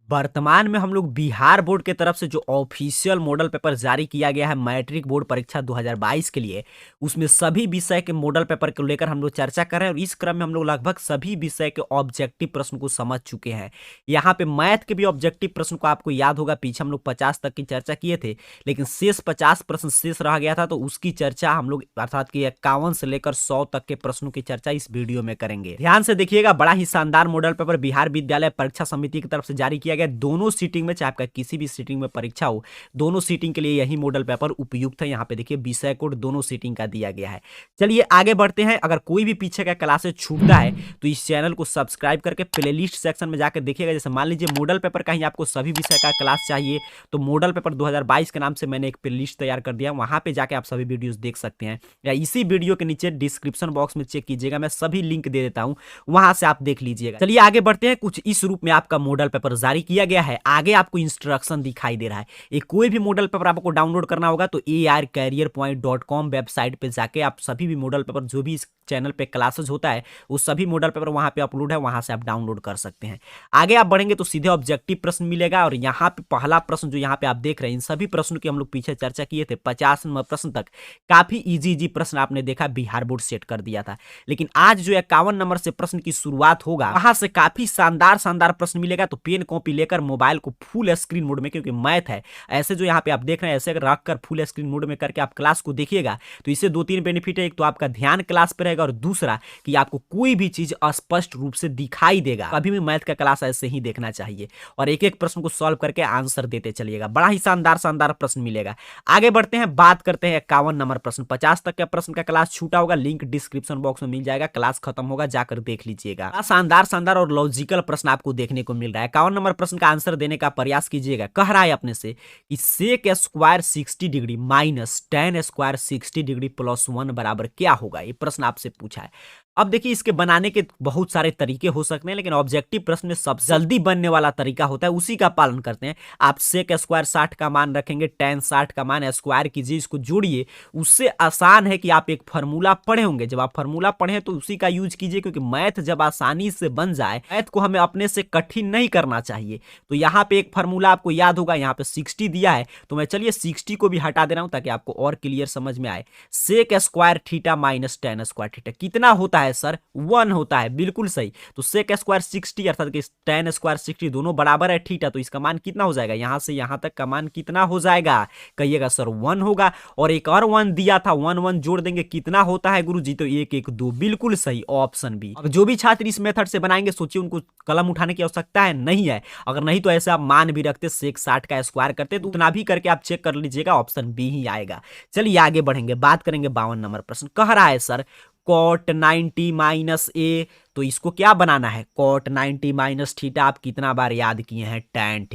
वर्तमान में हम लोग बिहार बोर्ड के तरफ से जो ऑफिशियल मॉडल पेपर जारी किया गया है मैट्रिक बोर्ड परीक्षा 2022 के लिए, उसमें सभी विषय के मॉडल पेपर को लेकर हम लोग चर्चा कर रहे हैं और इस क्रम में हम लोग लगभग सभी विषय के ऑब्जेक्टिव प्रश्न को समझ चुके हैं। यहाँ पे मैथ के भी ऑब्जेक्टिव प्रश्न को आपको याद होगा, पीछे हम लोग 50 तक की चर्चा किए थे, लेकिन शेष 50 प्रश्न शेष रह गया था, तो उसकी चर्चा हम लोग अर्थात कि 51 से लेकर 100 तक के प्रश्नों की चर्चा इस वीडियो में करेंगे। ध्यान से देखिएगा, बड़ा ही शानदार मॉडल पेपर बिहार विद्यालय परीक्षा समिति की तरफ से जारी किया गया। दोनों सीटिंग में, चाहे आपका किसी भी सीटिंग में परीक्षा हो, दोनों सीटिंग के लिए यही मॉडल पेपर उपयुक्त है। यहाँ पे देखिए विषय कोड दोनों सीटिंग का दिया गया है। चलिए आगे बढ़ते हैं। अगर कोई भी पीछे का क्लासेस छूटता है तो इस चैनल को सब्सक्राइब करके प्लेलिस्ट सेक्शन में जाकर देखिएगा। जैसे मान लीजिए मॉडल पेपर का ही आपको सभी विषय का क्लास चाहिए, तो मॉडल पेपर 2022 के नाम से मैंने एक प्लेलिस्ट तैयार कर दिया, वहां पे जाके आप सभी वीडियोस देख सकते हैं, या इसी वीडियो के नीचे डिस्क्रिप्शन बॉक्स में चेक कीजिएगा, मैं सभी लिंक दे देता हूं, वहां से आप देख लीजिएगा। चलिए आगे बढ़ते हैं। कुछ इस रूप में आपका मॉडल पेपर जारी किया गया है। आगे आपको इंस्ट्रक्शन दिखाई दे रहा है। ये कोई भी मॉडल पेपर आपको डाउनलोड करना होगा तो arcareerpoint.com वेबसाइट पे जाके आप सभी भी मॉडल पेपर जो भी इस चैनल पे क्लासेस होता है वो सभी मॉडल पेपर वहां पे अपलोड है, वहां से आप डाउनलोड कर सकते हैं। आगे आप बढ़ेंगे तो सीधे ऑब्जेक्टिव प्रश्न मिलेगा और यहाँ पे पहला प्रश्न जो यहाँ पे आप देख रहे हैं, इन सभी प्रश्नों की हम लोग पीछे चर्चा किए थे। 50 प्रश्न तक काफी इजी प्रश्न आपने देखा, बिहार बोर्ड सेट कर दिया था। लेकिन आज जो 51 नंबर से प्रश्न की शुरुआत होगा, वहां से काफी शानदार प्रश्न मिलेगा। तो पेन कॉपी लेकर मोबाइल को फुल स्क्रीन मोड में, क्योंकि मैथ है, ऐसे जो यहाँ पे आप देख रहे हैं ऐसे रखकर फुल स्क्रीन मोड में करके आप क्लास को देखिएगा तो इससे 2-3 बेनिफिट है। एक तो आपका ध्यान क्लास पे रहेगा और दूसरा कि आपको कोई भी चीज स्पष्ट रूप से दिखाई देगा। कभी भी मैथ का क्लास ऐसे ही देखना चाहिए और एक एक प्रश्न को सॉल्व करके आंसर देते चलिएगा। बड़ा ही शानदार प्रश्न मिलेगा। आगे बढ़ते हैं, बात करते हैं 51 नंबर प्रश्न। 50 तक के प्रश्न का क्लास छूटा होगा, लिंक डिस्क्रिप्शन बॉक्स में मिल जाएगा, क्लास खत्म होगा, जाकर देख लीजिएगा। शानदार और लॉजिकल प्रश्न आपको देखने को मिल रहा है। 51 नंबर प्रश्न का आंसर देने का प्रयास कीजिएगा। कह रहा है अपने से कि sec square 60 degree minus tan square 60 degree plus 1 बराबर क्या होगा। ये प्रश्न आपसे पूछा है। अब देखिए इसके बनाने के बहुत सारे तरीके हो सकते हैं, लेकिन ऑब्जेक्टिव प्रश्न में सबसे जल्दी बनने वाला तरीका होता है, उसी का पालन करते हैं। आप सेक स्क्वायर 60 का मान रखेंगे, टेन 60 का मान स्क्वायर कीजिए, इसको जोड़िए। उससे आसान है कि आप एक फार्मूला पढ़े होंगे, जब आप फार्मूला पढ़े तो उसी का यूज कीजिए, क्योंकि मैथ जब आसानी से बन जाए, मैथ को हमें अपने से कठिन नहीं करना चाहिए। तो यहाँ पे एक फार्मूला आपको याद होगा, यहाँ पे 60 दिया है तो मैं चलिए 60 को भी हटा दे रहा हूं ताकि आपको और क्लियर समझ में आए। Sec square theta minus tan square theta कितना होता है सर? 1 होता है, बिल्कुल सही। तो सेक स्क्वायर 60 अर्थात कि टेन स्क्वायर 60 दोनों बराबर है थीटा, तो इसका मान कितना हो जाएगा? यहां से यहां तक का मान कितना हो जाएगा? कहिएगा सर 1 होगा। और एक और 1 दिया था, 1 जोड़ देंगे, कितना होता है गुरुजी? तो 1 1 2, बिल्कुल सही, ऑप्शन बी। अब जो भी छात्र इस मेथड से बनाएंगे सोचिए उनको कलम उठाने की आवश्यकता है नहीं है। अगर नहीं तो ऐसे आप मान भी रखते, सेक 60 का स्क्वायर करते, तो उतना भी करके आप चेक कर लीजिएगा, ऑप्शन बी ही आएगा। चलिए आगे बढ़ेंगे, बात करेंगे 52 नंबर प्रश्न। कह रहा है सर कॉट 90 माइनस ए, तो इसको क्या बनाना है? कॉट 90 माइनस थीटा आप कितना बार याद किए हैं? टैन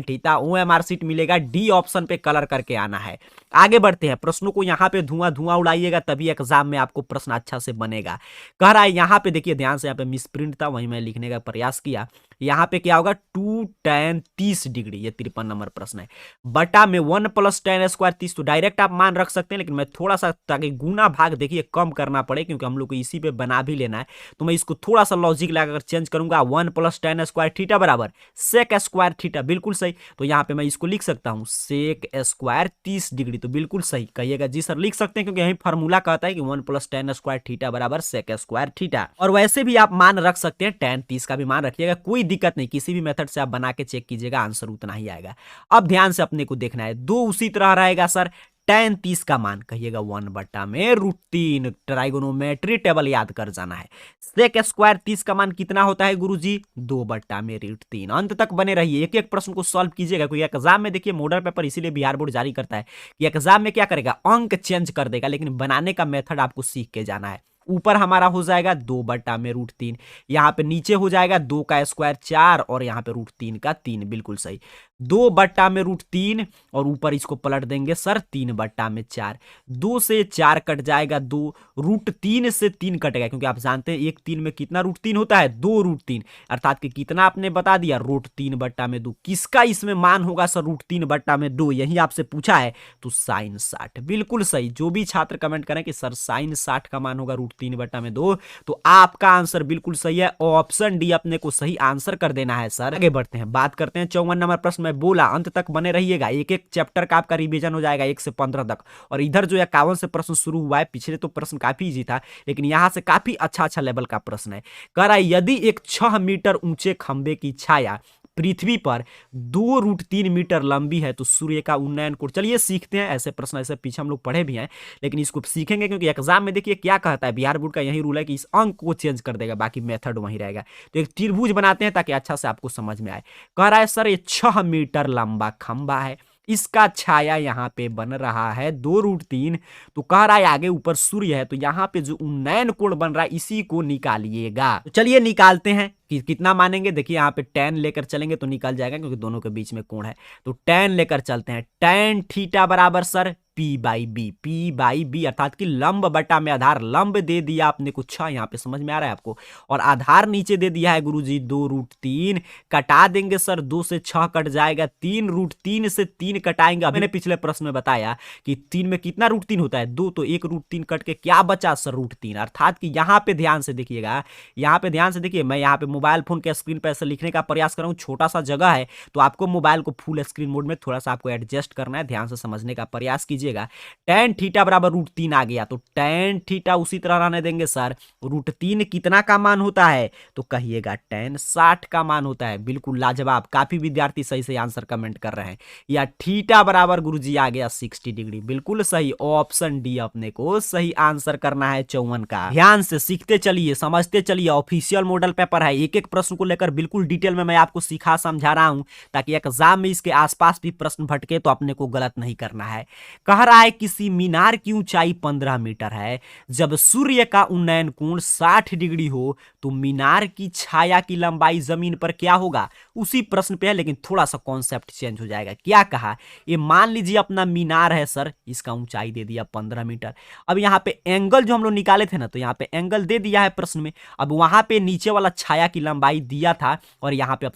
थीटा OMR सीट मिलेगा, डी ऑप्शन पे कलर करके आना है। आगे बढ़ते हैं, प्रश्नों को यहाँ पे धुआं उड़ाइएगा, तभी एग्जाम में आपको प्रश्न अच्छा से बनेगा। कह रहा है यहाँ पे देखिए ध्यान से, यहाँ पे मिसप्रिंट था, वहीं मैं लिखने का प्रयास किया। यहाँ पे क्या होगा? 2 tan 30 डिग्री, ये 53 नंबर प्रश्न है, बटा में 1 प्लस टेन स्क्वायर 30। तो डायरेक्ट आप मान रख सकते हैं, लेकिन मैं थोड़ा सा ताकि गुना भाग देखिए कम करना पड़े, क्योंकि हम लोग को इसी पे बना भी लेना है, तो मैं इसको थोड़ा सा लॉजिक लगाकर चेंज करूंगा। 1 प्लस टेन स्क्वायर थीटा बराबर सेक स्क्वायर थीटा, बिल्कुल सही। तो यहाँ पे मैं इसको लिख सकता हूँ सेक स्क्वायर 30 डिग्री, तो बिल्कुल सही। कहिएगा जी सर लिख सकते हैं, क्योंकि यही फार्मूला कहता है कि 1 प्लस टेन स्क्वायर थीटा बराबर सेक स्क्वायर थीटा। और वैसे भी आप मान रख सकते हैं, tan 30 का भी मान रखिएगा, कोई दिक्कत नहीं, किसी भी मेथड से आप बना के चेक कीजिएगा, आंसर उतना ही आएगा। अब ध्यान से अपने को देखना है, 2 उसी तरह रहेगा सर। tan 30 का मान कहिएगा 1 बटा में √3, ट्राइगोनोमेट्री टेबल याद कर जाना है। सेक स्क्वायर 30 का मान कितना होता है गुरुजी? 2 बटा में √3। अंत तक बने रहिए, एक एक प्रश्न को सॉल्व कीजिएगा, क्योंकि एग्जाम में देखिए मॉडल पेपर इसीलिए बिहार बोर्ड जारी करता है कि एग्जाम में क्या करेगा, अंक चेंज कर देगा, लेकिन बनाने का मेथड आपको सीख के जाना है। ऊपर हमारा हो जाएगा 2 बटा में √3, यहाँ पे नीचे हो जाएगा 2 का स्क्वायर 4 और यहाँ पे √3 का 3, बिल्कुल सही। 2 बटा में √3 और ऊपर इसको पलट देंगे सर 3 बटा में 4। 2 से 4 कट जाएगा, 2 √3 से 3 कटेगा, क्योंकि आप जानते हैं एक 3 में कितना √3 होता है? 2 √3, अर्थात कि कितना आपने बता दिया? √3 बटा में 2। किसका इसमें मान होगा सर √3 बटा में 2? यही आपसे पूछा है, तो साइन 60, बिल्कुल सही। जो भी छात्र कमेंट करें कि सर साइन 60 का मान होगा 2√3/2। तो आपका आंसर बिल्कुल सही है, ऑप्शन डी अपने को सही आंसर कर देना है सर। आगे बढ़ते हैं, बात करते हैं 54 नंबर प्रश्न में। बोला अंत तक बने रहिएगा, एक एक चैप्टर का आपका रिवीजन हो जाएगा 1 से 15 तक। और इधर जो 51 से प्रश्न शुरू हुआ है, पिछले तो प्रश्न काफी इजी था, लेकिन यहां से काफी अच्छा अच्छा लेवल का प्रश्न है। कह रहा है यदि एक 6 मीटर ऊंचे खंबे की छाया पृथ्वी पर 2√3 मीटर लंबी है तो सूर्य का उन्नयन कोण। चलिए सीखते हैं, ऐसे प्रश्न ऐसे पीछे हम लोग पढ़े भी हैं, लेकिन इसको सीखेंगे क्योंकि एग्जाम में देखिए क्या कहता है, बिहार बोर्ड का यही रूल है कि इस अंक को चेंज कर देगा, बाकी मेथड वही रहेगा। तो एक त्रिभुज बनाते हैं ताकि अच्छा से आपको समझ में आए। कह रहा है सर ये 6 मीटर लंबा खंबा है, इसका छाया यहाँ पे बन रहा है 2√3। तो कह रहा है आगे ऊपर सूर्य है, तो यहाँ पे जो उन्नयन कोण बन रहा है इसी को निकालिएगा। तो चलिए निकालते हैं कि कितना मानेंगे। देखिए यहाँ पे tan लेकर चलेंगे तो निकल जाएगा, क्योंकि दोनों के बीच में कोण है। तो tan लेकर चलते हैं, tan थीटा बराबर सर P/B अर्थात कि लंब बटा में आधार। लंब दे दिया आपने को 6, यहाँ पे समझ में आ रहा है आपको, और आधार नीचे दे दिया है गुरुजी 2√3। कटा देंगे सर, 2 से 6 कट जाएगा, 3√3 से 3 कटाएंगे। मैंने पिछले प्रश्न में बताया कि 3 में कितना √3 होता है 2, तो 1√3 कट के क्या बचा सर √3। अर्थात कि यहाँ पे ध्यान से देखिएगा, यहाँ पे ध्यान से देखिए, मैं यहाँ पे मोबाइल फोन के स्क्रीन पे ऐसे लिखने का प्रयास कर रहा हूँ, छोटा सा जगह है, तो आपको मोबाइल को फुल स्क्रीन मोड में थोड़ा सा आपको एडजस्ट करना है, ध्यान से समझने का प्रयास कीजिएगा। tan थीटा बराबर √3 आ गया, तो tan थीटा उसी तरह रहने देंगे सर। √3 कितना का मान होता है तो कहिएगा tan 60 का मान होता है। बिल्कुल लाजवाब, काफी विद्यार्थी सही से आंसर कमेंट कर रहे हैं। या थीटा बराबर गुरुजी आ गया 60 डिग्री, बिल्कुल सही, ऑप्शन डी अपने को सही आंसर करना है 54 का। ध्यान से सीखते चलिए, समझते चलिए, ऑफिशियल मॉडल पेपर है, एक एक प्रश्न को लेकर बिल्कुल डिटेल में मैं आपको सिखा समझा रहा हूं, ताकि एग्जाम में इसके आसपास भी प्रश्न भटके तो अपने को गलत नहीं करना है। कह रहा है किसी मीनार की ऊंचाई 15 मीटर है, जब सूर्य का उन्नयन कोण 60 डिग्री हो तो मीनार की छाया की लंबाई जमीन पर क्या होगा। उसी प्रश्न पे है, लेकिन थोड़ा सा कॉन्सेप्ट चेंज हो जाएगा। क्या कहा, ये मान लीजिए अपना मीनार है सर, इसका ऊंचाई दे दिया 15 मीटर। अब यहाँ पे एंगल जो हम लोग निकाले थे ना, तो यहाँ पे एंगल दे दिया है प्रश्न में। अब वहां पे नीचे वाला छाया की लंबाई दिया था, और यहाँ पे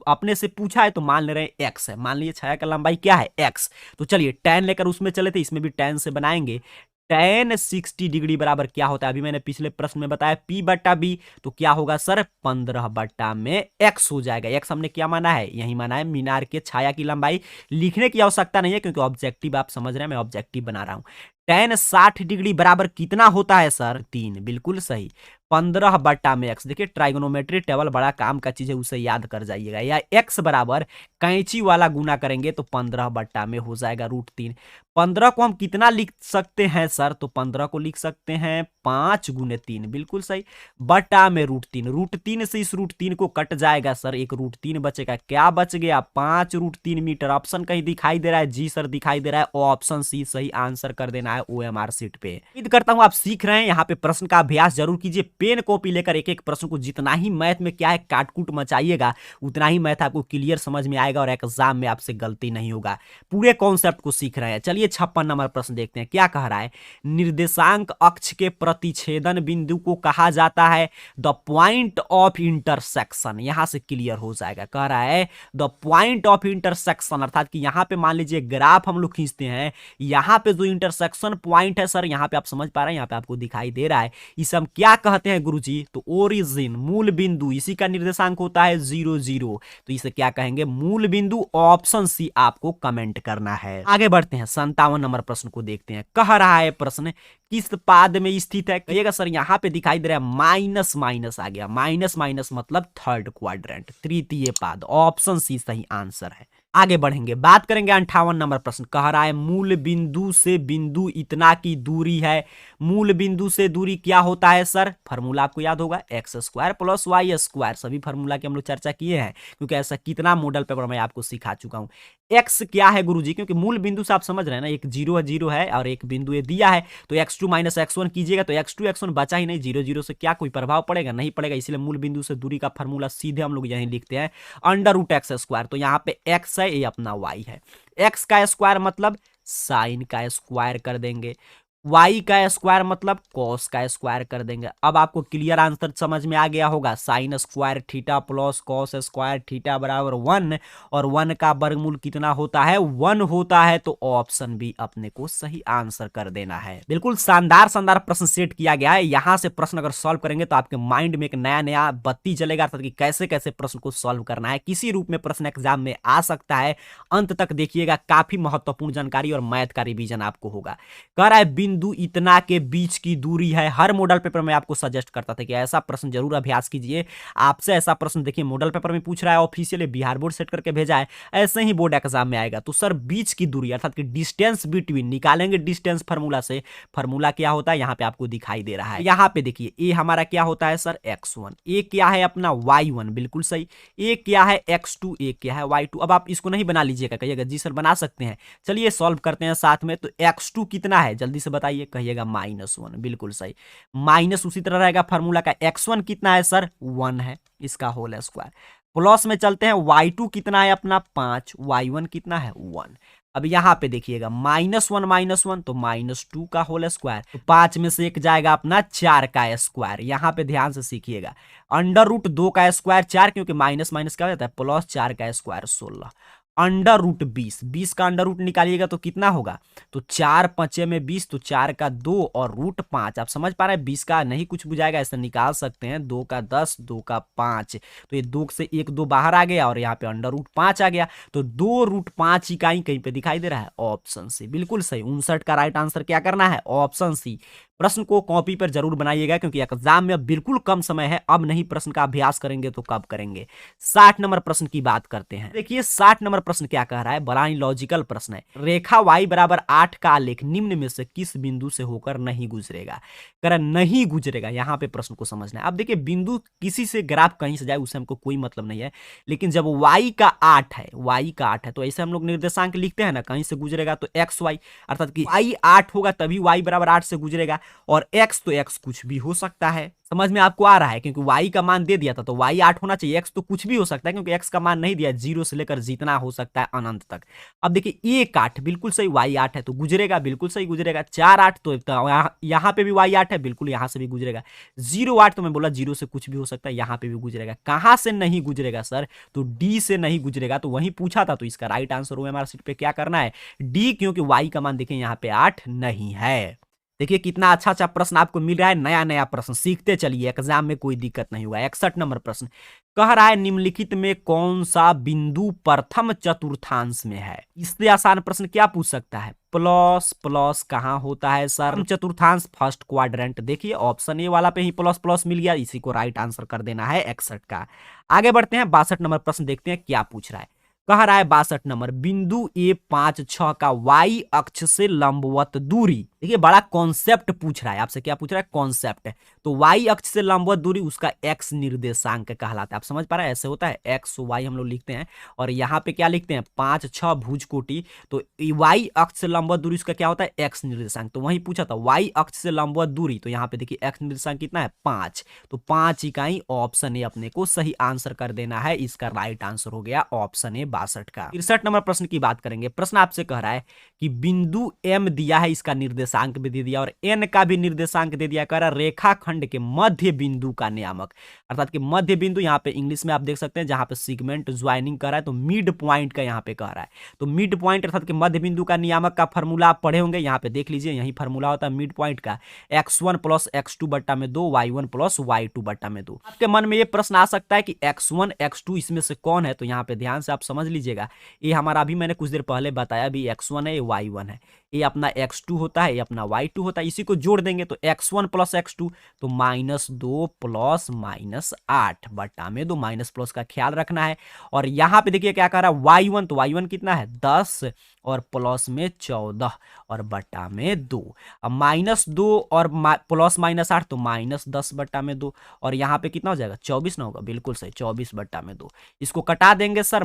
अपने से पूछा है, तो मान ले रहे हैं x है। मान लीजिए छाया का लंबाई क्या है x, तो चलिए tan लेकर उसमें चले थे, इसमें भी tan से बनाएंगे। tan 60 डिग्री बराबर क्या होता है, अभी मैंने पिछले प्रश्न में बताया P/B, तो क्या होगा सर 15/में x हो जाएगा। x हमने क्या माना है, यही माना है मीनार के छाया की लंबाई। लिखने की आवश्यकता नहीं है क्योंकि ऑब्जेक्टिव आप समझ रहे हैं, मैं ऑब्जेक्टिव बना रहा हूं। tan 60 डिग्री बराबर कितना होता है सर 3, बिल्कुल सही, 15/में x। देखिए ट्राइगोनोमेट्री टेबल बड़ा काम का चीज है, उसे याद कर जाइएगा। या x बराबर कैंची वाला गुना करेंगे तो 15/में हो जाएगा √3। 15 को हम कितना लिख सकते हैं सर, तो 15 को लिख सकते हैं 5 × 3, बिल्कुल सही, बटा में √3। √3 से इस √3 को कट जाएगा सर, एक √3 बचेगा, क्या बच गया 5√3 मीटर। ऑप्शन कहीं दिखाई दे रहा है, जी सर दिखाई दे रहा है, ऑप्शन सी सही आंसर कर देना है OMR सीट पे। उम्मीद करता हूं आप सीख रहे हैं। यहाँ पे प्रश्न का अभ्यास जरूर कीजिए, पेन कॉपी लेकर एक एक प्रश्न को, जितना ही मैथ में क्या है काटकूट मचाइएगा, उतना ही मैथ आपको क्लियर समझ में आएगा और एग्जाम में आपसे गलती नहीं होगा। पूरे कॉन्सेप्ट को सीख रहे हैं। चलिए 56 नंबर प्रश्न देखते हैं, क्या कह रहा है। निर्देशांक अक्ष के प्रतिच्छेदन बिंदु को कहा जाता है द पॉइंट ऑफ इंटरसेक्शन। यहां से क्लियर हो जाएगा। कह रहा है द पॉइंट ऑफ इंटरसेक्शन, अर्थात कि यहां पे मान लीजिए ग्राफ हम लोग खींचते हैं, यहां पे जो इंटरसेक्शन पॉइंट है सर, यहां पे आप समझ पा रहे हैं, यहां पे आपको दिखाई दे रहा है, इसे हम क्या कहते हैं गुरुजी, तो ओरिजिन, मूल बिंदु, इसी का निर्देशांक होता है 0 0, तो इसे क्या कहेंगे, मूल बिंदु। ऑप्शन सी आपको कमेंट करना है। आगे बढ़ते हैं, 57 नंबर प्रश्न को देखते हैं। कह रहा है प्रश्न किस पाद में स्थित है, कहिएगा सर यहां पे दिखाई दे रहा है माइनस माइनस आ गया, माइनस माइनस मतलब थर्ड क्वाड्रेंट, तृतीय पाद। ऑप्शन सी सही आंसर है। आगे बढ़ेंगे, बात करेंगे 58 नंबर प्रश्न। कह रहा है मूल बिंदु से बिंदु इतना की दूरी है। मूल बिंदु से दूरी क्या होता है सर, फार्मूला आपको याद होगा, x² + y²। सभी फार्मूला की हम लोग चर्चा किए हैं, क्योंकि ऐसा कितना मॉडल पेपर मैं आपको सिखा चुका हूं। x क्या है गुरुजी, क्योंकि मूल बिंदु से आप समझ रहे हैं ना, एक 0 है और एक बिंदु ये दिया है, तो x2 - x1 कीजिएगा तो x2 x1 बचा ही नहीं, 0 0 से क्या कोई प्रभाव पड़ेगा, नहीं पड़ेगा। इसलिए मूल बिंदु से दूरी का फार्मूला सीधे हम लोग यहीं लिखते हैं, √x²। तो यहाँ पे x है, ये अपना y है, x का स्क्वायर मतलब साइन का स्क्वायर कर देंगे। y का स्क्वायर मतलब cos का स्क्वायर कर देंगे। अब आपको क्लियर आंसर समझ में आ गया होगा। Sine square theta plus cos square theta बराबर 1 और 1 का वर्गमूल कितना होता है 1 होता है। तो ऑप्शन बी अपने को सही आंसर कर देना है। बिल्कुल शानदार शानदार प्रश्न सेट किया गया है। यहां से प्रश्न अगर सॉल्व करेंगे तो आपके माइंड में एक नया नया बत्ती जलेगा, अर्थात कि कैसे कैसे प्रश्न को सॉल्व करना है, किसी रूप में प्रश्न एग्जाम में आ सकता है। अंत तक देखिएगा, काफी महत्वपूर्ण जानकारी और मैथ का रिवीजन आपको होगा। कह रहा है बिंदु इतना के बीच की दूरी है। हर मॉडल पेपर में आपको सजेस्ट करता था कि ऐसा प्रश्न जरूर अभ्यास कीजिए। आपसे ऐसा प्रश्न देखिए मॉडल पेपर में पूछ रहा है, ऑफिशियली बिहार बोर्ड सेट करके भेजा है, ऐसे ही बोर्ड एग्जाम में आएगा। तो सर बीच की दूरी अर्थात कि डिस्टेंस बिटवीन निकालेंगे डिस्टेंस फार्मूला से। फार्मूला क्या होता है यहाँ पे आपको दिखाई दे रहा है। यहाँ पे देखिए ए हमारा क्या होता है सर x1, ए क्या है अपना y1, बिल्कुल सही। ए क्या है x2, ए क्या है y2। अब आप इसको नहीं बना लीजिएगा, कहिएगा जी सर बना सकते हैं। चलिए सॉल्व करते हैं साथ में। तो x2 कितना है जल्दी से बताइए, कहिएगा -1, बिल्कुल सही। माइनस उसी तरह रहेगा फार्मूला का। x1 कितना है सर 1 है, इसका होल स्क्वायर। प्लस में चलते हैं, y2 कितना है अपना 5, y1 कितना है 1। अब यहां पे देखिएगा -1 तो -2 का होल स्क्वायर। तो 5 में से एक जाएगा अपना 4 का स्क्वायर। यहां पे ध्यान से सीखिएगा, √2 का स्क्वायर 4, क्योंकि माइनस माइनस क्या हो जाता है प्लस, 4 का स्क्वायर 16। √20, 20 का अंडर रूट निकालिएगा तो कितना होगा, तो 4 5 में 20, तो 4 का 2 और √5। आप समझ पा रहे हैं, 20 का नहीं कुछ बुझाएगा, ऐसे निकाल सकते हैं। 2 का 10, 2 का 5, तो ये 2 से 1 2 बाहर आ गया और यहाँ पे √5 आ गया। तो 2√5 इकाई कहीं पे दिखाई दे रहा है, ऑप्शन सी बिल्कुल सही। 59 का राइट आंसर क्या करना है, ऑप्शन सी। प्रश्न को कॉपी पर जरूर बनाइएगा, क्योंकि एग्जाम में अब बिल्कुल कम समय है। अब नहीं प्रश्न का अभ्यास करेंगे तो कब करेंगे। 60 नंबर प्रश्न की बात करते हैं। देखिए 60 नंबर प्रश्न क्या कह रहा है, बड़ा ही लॉजिकल प्रश्न है। रेखा y बराबर 8 का आलेख निम्न में से किस बिंदु से होकर नहीं गुजरेगा। कह रहा नहीं गुजरेगा, यहां पे प्रश्न को समझना है। अब देखिए बिंदु किसी से ग्राफ कहीं से जाए उससे हमको कोई मतलब नहीं है, लेकिन जब y का 8 है, y का 8 है, तो ऐसे हम लोग निर्देशांक लिखते हैं ना, कहीं से गुजरेगा तो xy, अर्थात कि y 8 होगा तभी y बराबर 8 से गुजरेगा। और x तो x कुछ भी हो सकता है। समझ में आपको आ रहा है, क्योंकि y का मान दे दिया था तो y 8 होना चाहिए। x तो कुछ भी हो सकता है, क्योंकि x का मान नहीं दिया, 0 से लेकर जितना हो सकता है अनंत तक। अब देखिए 1 8 बिल्कुल सही, y 8 है तो गुजरेगा, बिल्कुल सही गुजरेगा। 4 8 तो यहाँ पे भी y 8 है, बिल्कुल यहाँ से भी गुजरेगा। 0 8 तो मैं बोला 0 से कुछ भी हो सकता है, यहाँ पे भी गुजरेगा। कहाँ से नहीं गुजरेगा सर, तो डी से नहीं गुजरेगा। तो वही पूछा था, तो इसका राइट आंसर OMR शीट पे क्या करना है, डी, क्योंकि y का मान देखिए यहाँ पे 8 नहीं है। देखिए कितना अच्छा अच्छा प्रश्न आपको मिल रहा है, नया नया प्रश्न सीखते चलिए, एग्जाम में कोई दिक्कत नहीं हुआ। 61 नंबर प्रश्न कह रहा है निम्नलिखित में कौन सा बिंदु प्रथम चतुर्थांश में है। इससे आसान प्रश्न क्या पूछ सकता है, प्लस प्लस कहाँ होता है सर, चतुर्थांश फर्स्ट क्वाड्रेंट। देखिए ऑप्शन ए वाला पे ही प्लस प्लस मिल गया, इसी को राइट आंसर कर देना है 61 का। आगे बढ़ते हैं, 62 नंबर प्रश्न देखते हैं क्या पूछ रहा है। कह रहा है 62 नंबर, बिंदु A5 6 का y अक्ष से लंबवत दूरी। देखिए बड़ा कॉन्सेप्ट पूछ रहा है आपसे, क्या पूछ रहा है, कॉन्सेप्ट। तो y अक्ष से लंबवत दूरी उसका x निर्देशांक कहलाता है। आप समझ पा रहे हैं, ऐसे होता है x y हम लोग लिखते हैं, और यहाँ पे क्या लिखते हैं 5 6 भुज कोटि। तो y अक्ष से लंबवत दूरी उसका क्या होता है, x निर्देशांक। तो वही पूछा था y अक्ष से लंबवत दूरी, तो यहाँ पे देखिए x निर्देशांक कितना है 5, तो 5 इकाई। ऑप्शन ए अपने को सही आंसर कर देना है। इसका राइट आंसर हो गया ऑप्शन ए 62 का। 63 नंबर प्रश्न की बात करेंगे। प्रश्न आपसे कह रहा है कि बिंदु m दिया है, इसका निर्देशांक भी दे दिया और n का भी निर्देशांक दे दिया। कह रहा है रेखाखंड के मध्य बिंदु का नियामक, अर्थात कि मध्य बिंदु, यहाँ पे इंग्लिश में आप देख सकते हैं जहां पे सिगमेंट ज्वाइनिंग कर रहा है, तो मिड पॉइंट का यहाँ पे कह रहा है। तो मिड पॉइंट अर्थात कि मध्य बिंदु का नियामक का फॉर्मूला आप पढ़े होंगे, यहाँ पे देख लीजिए, यही फॉर्मूला होता है मिड पॉइंट का, x1 + x2 बट्टा में 2, y1 + y2 बट्टा में 2। आपके मन में ये प्रश्न आ सकता है कि x1 x2 इसमें से कौन है, तो यहाँ पे ध्यान से आप समझ लीजिएगा। ये हमारा अभी मैंने कुछ देर पहले बताया भी, x1 है, ये y1 है, ये अपना x2 होता है, ये अपना y2 होता है। इसी को जोड़ देंगे तो x1 + x2 तो -2 + -8 बट्टा में 2, माइनस प्लस का ख्याल रखना है। और यहाँ पे देखिए क्या कह रहा है y1, तो y1 कितना है 10 और प्लस में 14 और बट्टा में 2। अब -2 और प्लस -8 तो -10 बट्टा में 2, और यहाँ पे कितना हो जाएगा 24 ना होगा, बिल्कुल सही 24 बट्टा में 2। इसको कटा देंगे सर,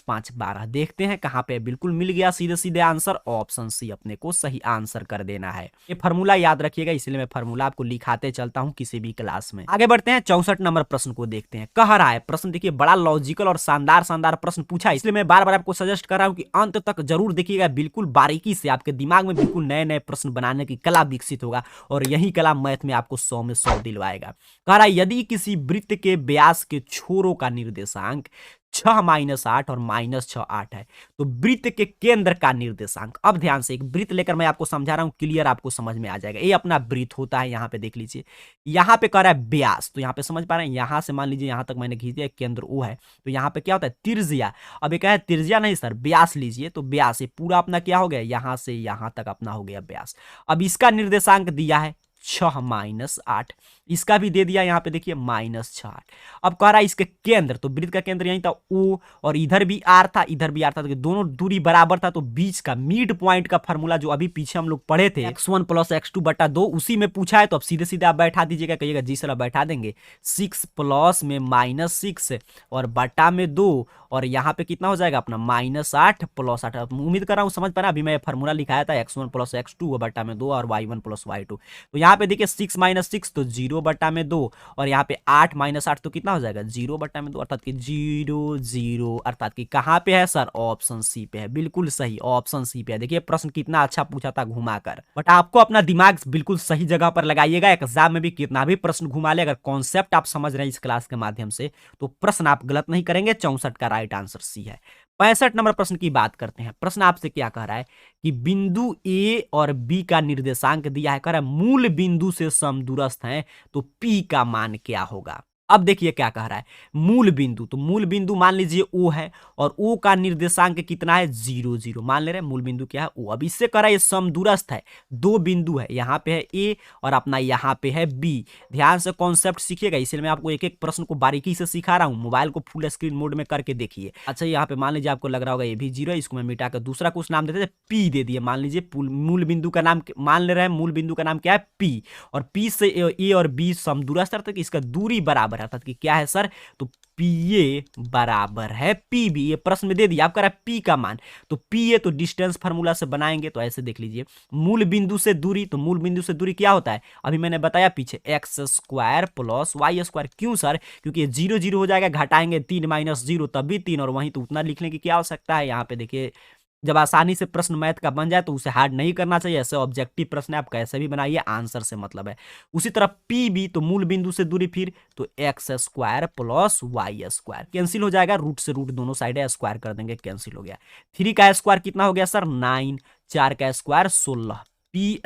5 12। देखते हैं कहाँ पे, बिल्कुल मिल गया सीधे सीधे आंसर, ऑप्शन सी अपने को सही आंसर कर देना है। ये फार्मूला याद रखिएगा, इसलिए मैं फार्मूला आपको लिखाते चलता हूँ किसी भी क्लास में। आगे बढ़ते हैं 64 नंबर प्रश्न को देखते हैं। कह रहा है प्रश्न, देखिए बड़ा लॉजिकल और शानदार शानदार प्रश्न पूछा है, इसलिए मैं बार बार आपको सजेस्ट कर रहा हूँ कि अंत तक जरूर देखिएगा, बिल्कुल बारीकी से आपके दिमाग में बिल्कुल नए नए प्रश्न बनाने की कला विकसित होगा और यही कला मैथ में आपको 100 में 100 दिलवाएगा। कह रहा है यदि किसी वृत्त के व्यास के छोरों का निर्देशांक 6-8 और -6 8 है तो वृत्त के केंद्र का निर्देशांक। अब ध्यान से, एक वृत्त लेकर मैं आपको समझा रहा हूं, क्लियर आपको समझ में आ जाएगा। ये अपना वृत्त होता है, यहाँ पे देख लीजिए, यहाँ पे कह रहा है व्यास, तो यहाँ पे समझ पा रहे हैं, यहाँ से मान लीजिए यहाँ तक मैंने खींच दिया, केंद्र ओ है, तो यहाँ पे क्या होता है त्रिज्या। अब ये क्या है, त्रिज्या नहीं सर, व्यास लीजिए, तो व्यास ये पूरा अपना क्या हो गया, यहाँ से यहाँ तक अपना हो गया व्यास। अब इसका निर्देशांक दिया है 6-8, इसका भी दे दिया, यहाँ पे देखिए -6 8। अब कह रहा है इसके केंद्र, तो वृत्त का केंद्र यहीं था O, और इधर भी R था, इधर भी R था, तो दोनों दूरी बराबर था, तो बीच का मिड पॉइंट का फार्मूला जो अभी पीछे हम लोग पढ़े थे, x1 + x2/2, उसी में पूछा है। तो अब सीधे सीधे आप बैठा दीजिएगा, कहिएगा जी सर बैठा देंगे, 6 प्लस में -6 और बटा में 2, और यहाँ पे कितना हो जाएगा अपना -8 + 8। उम्मीद कर रहा हूँ समझ पाना, अभी मैं फार्मूला लिखाया था x1 + x2 बटा में 2 और y1 + y2। तो यहाँ पे देखिए 6 - 6 तो 0 बटा में 2, और यहाँ पे 8 - 8 तो कितना हो जाएगा 0 बटा में 2, अर्थात कि 0 0, अर्थात कि कहाँ पे है सर, ऑप्शन सी पे है। बिल्कुल सही, ऑप्शन सी पे है। देखिए प्रश्न कितना अच्छा पूछा था घुमाकर, बट आपको अपना दिमाग बिल्कुल सही जगह पर लगाइएगा। एग्जाम में भी कितना भी प्रश्न घुमा ले, अगर कॉन्सेप्ट आप समझ रहे हैं इस क्लास के माध्यम से, तो प्रश्न आप गलत नहीं करेंगे। 64 का राइट आंसर सी है। 65 नंबर प्रश्न की बात करते हैं। प्रश्न आपसे क्या कह रहा है कि बिंदु ए और बी का निर्देशांक दिया है, कह रहा है मूल बिंदु से समदूरस्थ हैं, तो पी का मान क्या होगा। अब देखिए क्या कह रहा है, मूल बिंदु, तो मूल बिंदु मान लीजिए ओ है, और ओ का निर्देशांक कितना है 0 0, मान ले रहे हैं मूल बिंदु क्या है ओ। अब इससे कह रहा है ये समदूरस्थ है, दो बिंदु है, यहाँ पे है ए और अपना यहाँ पे है बी। ध्यान से कॉन्सेप्ट सीखिएगा, इसलिए मैं आपको एक एक प्रश्न को बारीकी से सिखा रहा हूँ। मोबाइल को फुल स्क्रीन मोड में करके देखिए। अच्छा यहाँ पे मान लीजिए आपको लग रहा होगा ये भी 0 है, इसको मैं मिटा कर दूसरा कुछ नाम देते थे, पी दे दिए। मान लीजिए मूल बिंदु का नाम मान ले रहे हैं, मूल बिंदु का नाम क्या है पी, और पी से ए और बी समदूरस्थ, अर्थात इसका दूरी बराबर, अर्थात कि क्या है सर, तो पीए बराबर है पीबी। ये प्रश्न में दे दिया, आप कह रहा है पी का मान, तो पीए तो डिस्टेंस फार्मूला से बनाएंगे, तो ऐसे देख लीजिए मूल बिंदु से दूरी, तो मूल बिंदु से दूरी क्या होता है, अभी मैंने बताया पीछे, x² + y²। क्यों सर, क्योंकि 0 0 हो जाएगा, घटाएंगे 3 - 0 तब भी 3, और वहीं तो उतना लिखने की क्या आवश्यकता है। यहाँ पे देखिए जब आसानी से प्रश्न मैथ का बन जाए तो उसे हार्ड नहीं करना चाहिए। ऐसे ऑब्जेक्टिव प्रश्न है, आप कैसे भी बनाइए, आंसर से मतलब है। उसी तरह पी बी, तो मूल बिंदु से दूरी फिर तो x² + y², कैंसिल हो जाएगा, रूट से रूट दोनों साइड है, स्क्वायर कर देंगे, कैंसिल हो गया। 3 का स्क्वायर कितना हो गया सर 9, 4 का स्क्वायर 16, p²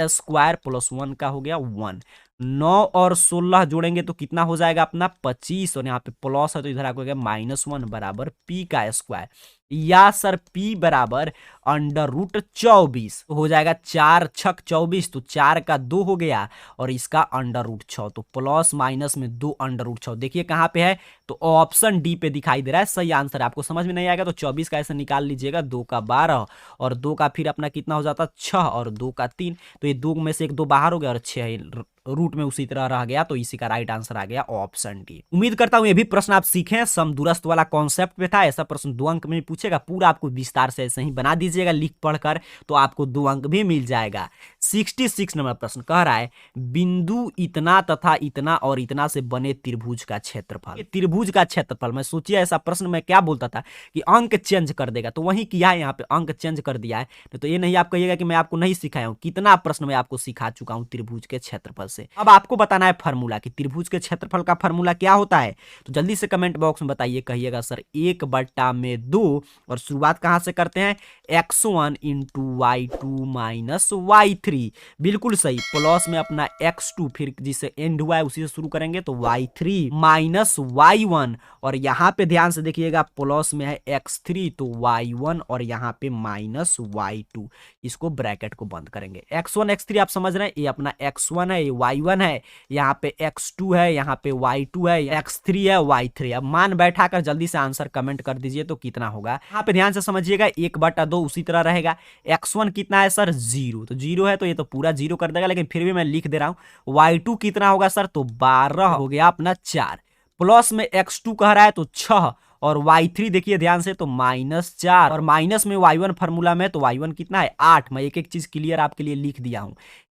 + 1 का हो गया 1, 9 और 16 जोड़ेंगे तो कितना हो जाएगा अपना 25, और यहाँ पे प्लस है तो इधर आपको -1 बराबर p का स्क्वायर, या सर p बराबर √24 हो जाएगा। 4 छक 24, तो 4 का 2 हो गया, और इसका √6, तो प्लस माइनस में 2 √6। देखिए कहाँ पे है, तो ऑप्शन डी पे दिखाई दे रहा है सही आंसर। आपको समझ में नहीं आएगा तो 24 का ऐसे निकाल लीजिएगा, 2 का 12 और 2 का फिर अपना कितना हो जाता 6 और 2 का 3, तो ये 2 में से एक 2 बाहर हो गया और 6 रूट में उसी तरह रह गया, तो इसी का राइट आंसर आ गया ऑप्शन डी। उम्मीद करता हूं ये भी प्रश्न आप सीखें, समदूरस्थ वाला कॉन्सेप्ट पे था। ऐसा प्रश्न 2 अंक में पूछेगा, पूरा आपको विस्तार से ऐसे ही बना दीजिएगा लिख पढ़कर, तो आपको 2 अंक भी मिल जाएगा। 66 नंबर प्रश्न कह रहा है बिंदु इतना तथा इतना और इतना से बने त्रिभुज का क्षेत्रफल। त्रिभुज का क्षेत्रफल, मैं सोचिए ऐसा प्रश्न में क्या बोलता था कि अंक चेंज कर देगा, तो वही किया है, यहाँ पे अंक चेंज कर दिया है। तो ये नहीं आप कहिएगा कि मैं आपको नहीं सिखाया हूं, कितना प्रश्न मैं आपको सिखा चुका हूं त्रिभुज के क्षेत्रफल से। अब आपको बताना है फार्मूला कि त्रिभुज के क्षेत्रफल का फार्मूला क्या होता है, तो जल्दी से कमेंट बॉक्स में बताइए, कहिएगा सर 1/2, और शुरुआत कहां से करते हैं, x1 × y2 - y3, बिल्कुल सही, प्लस में अपना x2 फिर जिसे एंड हुआ है उसी से शुरू करेंगे, तो y3 - y1, और यहाँ पे ध्यान से देखिएगा प्लस में है x3 तो y1, और यहाँ पे -y2, इसको ब्रैकेट को बंद करेंगे। x1 x3 आप समझ रहे हैं, ये अपना x1 है, ये y1 है, यहाँ पे x2 है, यहाँ पे y2 है, x3 है, y3। अब मान बैठा कर जल्दी से आंसर कमेंट कर दीजिए तो कितना होगा। यहाँ पे ध्यान से समझिएगा, 1/2 उसी तरह रहेगा। x1 कितना है सर 0, तो 0 है तो ये तो पूरा 0 कर देगा, लेकिन फिर भी मैं लिख दे रहा हूँ। y2 कितना होगा सर, तो 12 हो गया अपना 4, प्लस में x2 कह रहा है तो 6, और y3 देखिए ध्यान से तो -4 और माइनस में y1 फार्मूला में तो y1 कितना है 8। मैं एक एक चीज क्लियर आपके लिए लिख दिया हूं।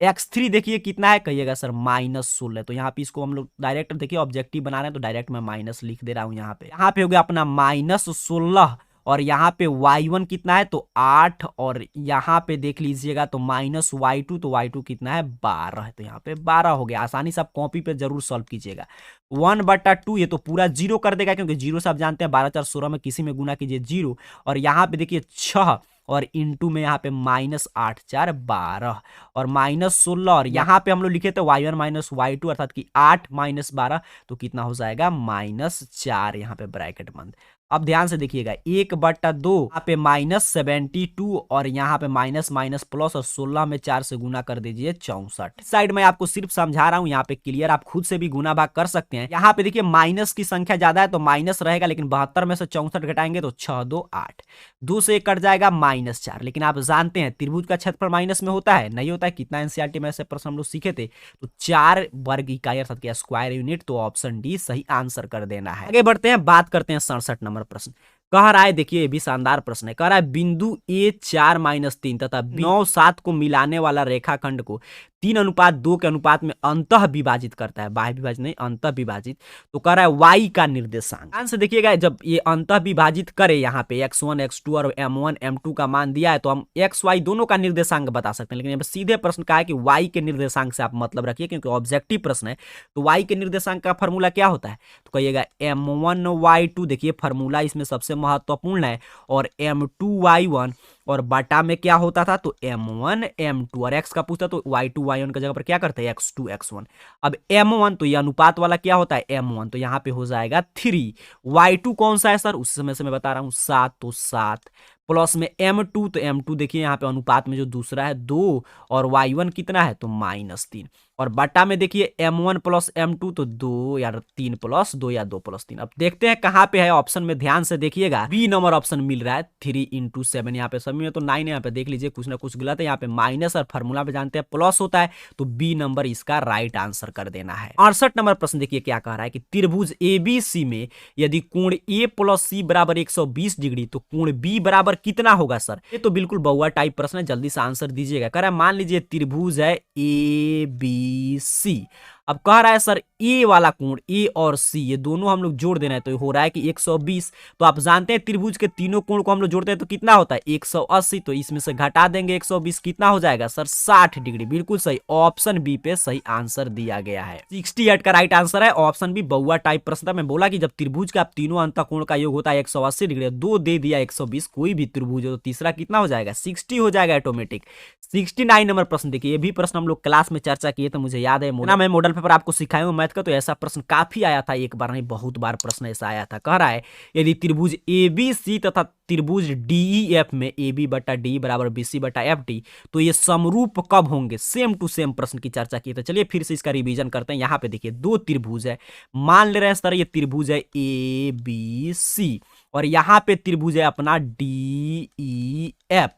x3 देखिए कितना है कहिएगा सर -16। तो यहाँ पे इसको हम लोग डायरेक्ट देखिए ऑब्जेक्टिव बना रहे हैं तो डायरेक्ट मैं माइनस लिख दे रहा हूँ। यहाँ पे हो गया अपना -16 और यहाँ पे y1 कितना है तो 8 और यहाँ पे देख लीजिएगा तो -y2 तो y2 कितना है 12 है। तो यहाँ पे 12 हो गया। आसानी से आप कॉपी पे जरूर सॉल्व कीजिएगा। 1/2 ये तो पूरा जीरो कर देगा क्योंकि जीरो से आप जानते हैं 12 4 16 में किसी में गुना कीजिए जीरो। और यहाँ पे देखिए 6 और इंटू में यहाँ पे -8 4 12 और -16 और यहाँ पे हम लोग लिखे थे y1 -y2 अर्थात कि 8 -12 तो कितना हो जाएगा -4 यहाँ पे ब्रैकेट बंद। अब ध्यान से देखिएगा 1/2 यहाँ पे -72 और यहाँ पे माइनस माइनस प्लस और 16 में 4 से गुना कर दीजिए 64। साइड में आपको सिर्फ समझा रहा हूँ, यहाँ पे क्लियर आप खुद से भी गुना भाग कर सकते हैं। यहाँ पे देखिए माइनस की संख्या ज्यादा है तो माइनस रहेगा, लेकिन 72 में से 64 घटाएंगे तो 6 2 8 2 से 1 कट जाएगा -4। लेकिन आप जानते हैं त्रिभुज का क्षेत्रफल माइनस में होता है नहीं होता है? कितना एनसीईआरटी में ऐसे प्रश्न हम लोग सीखे थे। तो 4 वर्ग इकाई अर्थात कि स्क्वायर यूनिट, तो ऑप्शन डी सही आंसर कर देना है। आगे बढ़ते हैं, बात करते हैं 67 नंबर प्रश्न। कह रहा है देखिए ये भी शानदार प्रश्न है। कह रहा है बिंदु ए 4-3 तथा 9-7 को मिलाने वाला रेखाखंड को 3:2 के अनुपात में अंतः विभाजित करता है। बाह्य विभाजित नहीं, अंतः विभाजित। तो कह रहा है y का निर्देशांक। ध्यान से देखिएगा, जब ये अंतः विभाजित करे यहाँ पे x1 x2 और m1 m2 का मान दिया है तो हम x y दोनों का निर्देशांक बता सकते हैं। लेकिन यहाँ पे सीधे प्रश्न कहा है कि y के निर्देशांक से आप मतलब रखिए क्योंकि ऑब्जेक्टिव प्रश्न है। तो y के निर्देशांक का फॉर्मूला क्या होता है? तो कहिएगा m1y2, देखिए फॉर्मूला इसमें सबसे महत्वपूर्ण है, और m2y1 और बटा में क्या होता था तो m1 m2 और x का पूछता तो y2 y1 की जगह पर क्या करते हैं x2 x1। अब m1 तो ये अनुपात वाला क्या होता है m1, तो यहाँ पे हो जाएगा 3। y2 कौन सा है सर? उस समय से मैं बता रहा हूँ 7, तो 7 प्लस में m2, तो m2 देखिए यहाँ पे अनुपात में जो दूसरा है 2 और y1 कितना है तो -3 और बटा में देखिए m1 प्लस m2 तो 2 या 3 प्लस 2 या 2 प्लस 3। अब देखते हैं कहाँ पे है ऑप्शन में, ध्यान से देखिएगा बी नंबर ऑप्शन मिल रहा है 3 × 7। यहाँ पे सभी में तो 9 है, यहाँ पे देख लीजिए कुछ ना कुछ गलत है। यहाँ पे माइनस और फॉर्मूला पे जानते हैं प्लस होता है, तो बी नंबर इसका राइट आंसर कर देना है। 68 नंबर प्रश्न देखिए क्या कह रहा है कि त्रिभुज ABC में यदि कोण A + C बराबर 120 डिग्री तो कोण B बराबर कितना होगा सर? ये तो बिल्कुल बहुआ टाइप प्रश्न है, जल्दी से आंसर दीजिएगा। कह रहा है मान लीजिए त्रिभुज है ABC। अब कह रहा है सर ए वाला कोण ए और सी ये दोनों हम लोग जोड़ देना है, तो हो रहा है कि 120। तो आप जानते हैं त्रिभुज के तीनों कोण को हम लोग जोड़ते हैं तो कितना होता है 180। तो इसमें से घटा देंगे 120, कितना हो जाएगा सर 60 डिग्री। बिल्कुल सही, ऑप्शन बी पे सही आंसर दिया गया है। 68 का राइट आंसर है ऑप्शन बी। बहुआ टाइप प्रश्न था, मैं बोला कि जब त्रिभुज का तीनों अंत कोण का योग होता है 180 डिग्री, 2 दे दिया 120, कोई भी त्रिभुज हो तो तीसरा कितना हो जाएगा 60 हो जाएगा ऑटोमेटिक। 69 नंबर प्रश्न देखिए, ये भी प्रश्न हम लोग क्लास में चर्चा किए तो मुझे याद है ना, मैं मॉडल पेपर आपको सिखाया हूं मैथ का, तो ऐसा प्रश्न काफी आया था, एक बार नहीं बहुत बार प्रश्न ऐसा आया था। कह रहा है यदि त्रिभुज ABC तथा त्रिभुज DEF में AB बटा D बराबर BC बटा FD तो ये समरूप कब होंगे? सेम टू सेम प्रश्न की चर्चा की। तो चलिए फिर से इसका रिवीजन करते हैं। यहाँ पे देखिए 2 त्रिभुज है, मान ले रहे हैं सर ये त्रिभुज है ABC और यहाँ पे त्रिभुज है अपना DEF।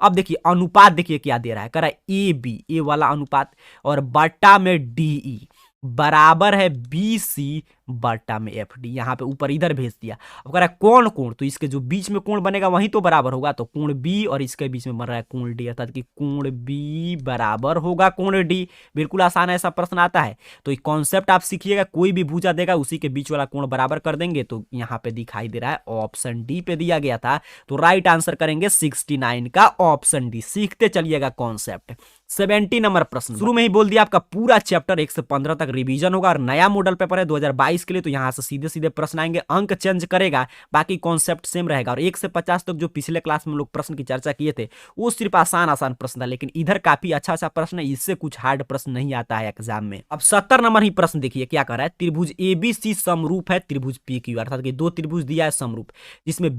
अब देखिए अनुपात देखिए क्या दे रहा है, कह रहा है AB ए वाला अनुपात और बटा में DE बराबर है BC बटा में FD। यहाँ पे ऊपर इधर भेज दिया। अब कह रहा है कौन कोण, तो इसके जो बीच में कोण बनेगा वही तो बराबर होगा, तो कोण B और इसके बीच में बन रहा है कोण D, अर्थात कि कोण B बराबर होगा कोण D। बिल्कुल आसान ऐसा प्रश्न आता है, तो ये कॉन्सेप्ट आप सीखिएगा। कोई भी भुजा देगा उसी के बीच वाला कोण बराबर कर देंगे, तो यहाँ पे दिखाई दे रहा है ऑप्शन डी पे दिया गया था। तो राइट आंसर करेंगे 69 का ऑप्शन डी। सीखते चलिएगा कॉन्सेप्ट। 70 नंबर प्रश्न, शुरू में ही बोल दिया आपका पूरा चैप्टर 1 से 15 तक रिवीजन होगा और नया मॉडल पेपर है 2022 के लिए, तो यहां से सीधे सीधे प्रश्न आएंगे, अंक चेंज करेगा, बाकी कॉन्सेप्ट सेम रहेगा। और 1 से 50 तक जो पिछले क्लास में लोग प्रश्न की चर्चा किए थे वो सिर्फ आसान आसान प्रश्न था, लेकिन इधर काफी अच्छा अच्छा प्रश्न है, इससे कुछ हार्ड प्रश्न नहीं आता है एग्जाम में। अब 70 नंबर ही प्रश्न देखिए क्या कर रहा है, त्रिभुज ABC समरूप है त्रिभुज PQ, अर्थात कि 2 त्रिभुज दिया है समरूप, जिसमें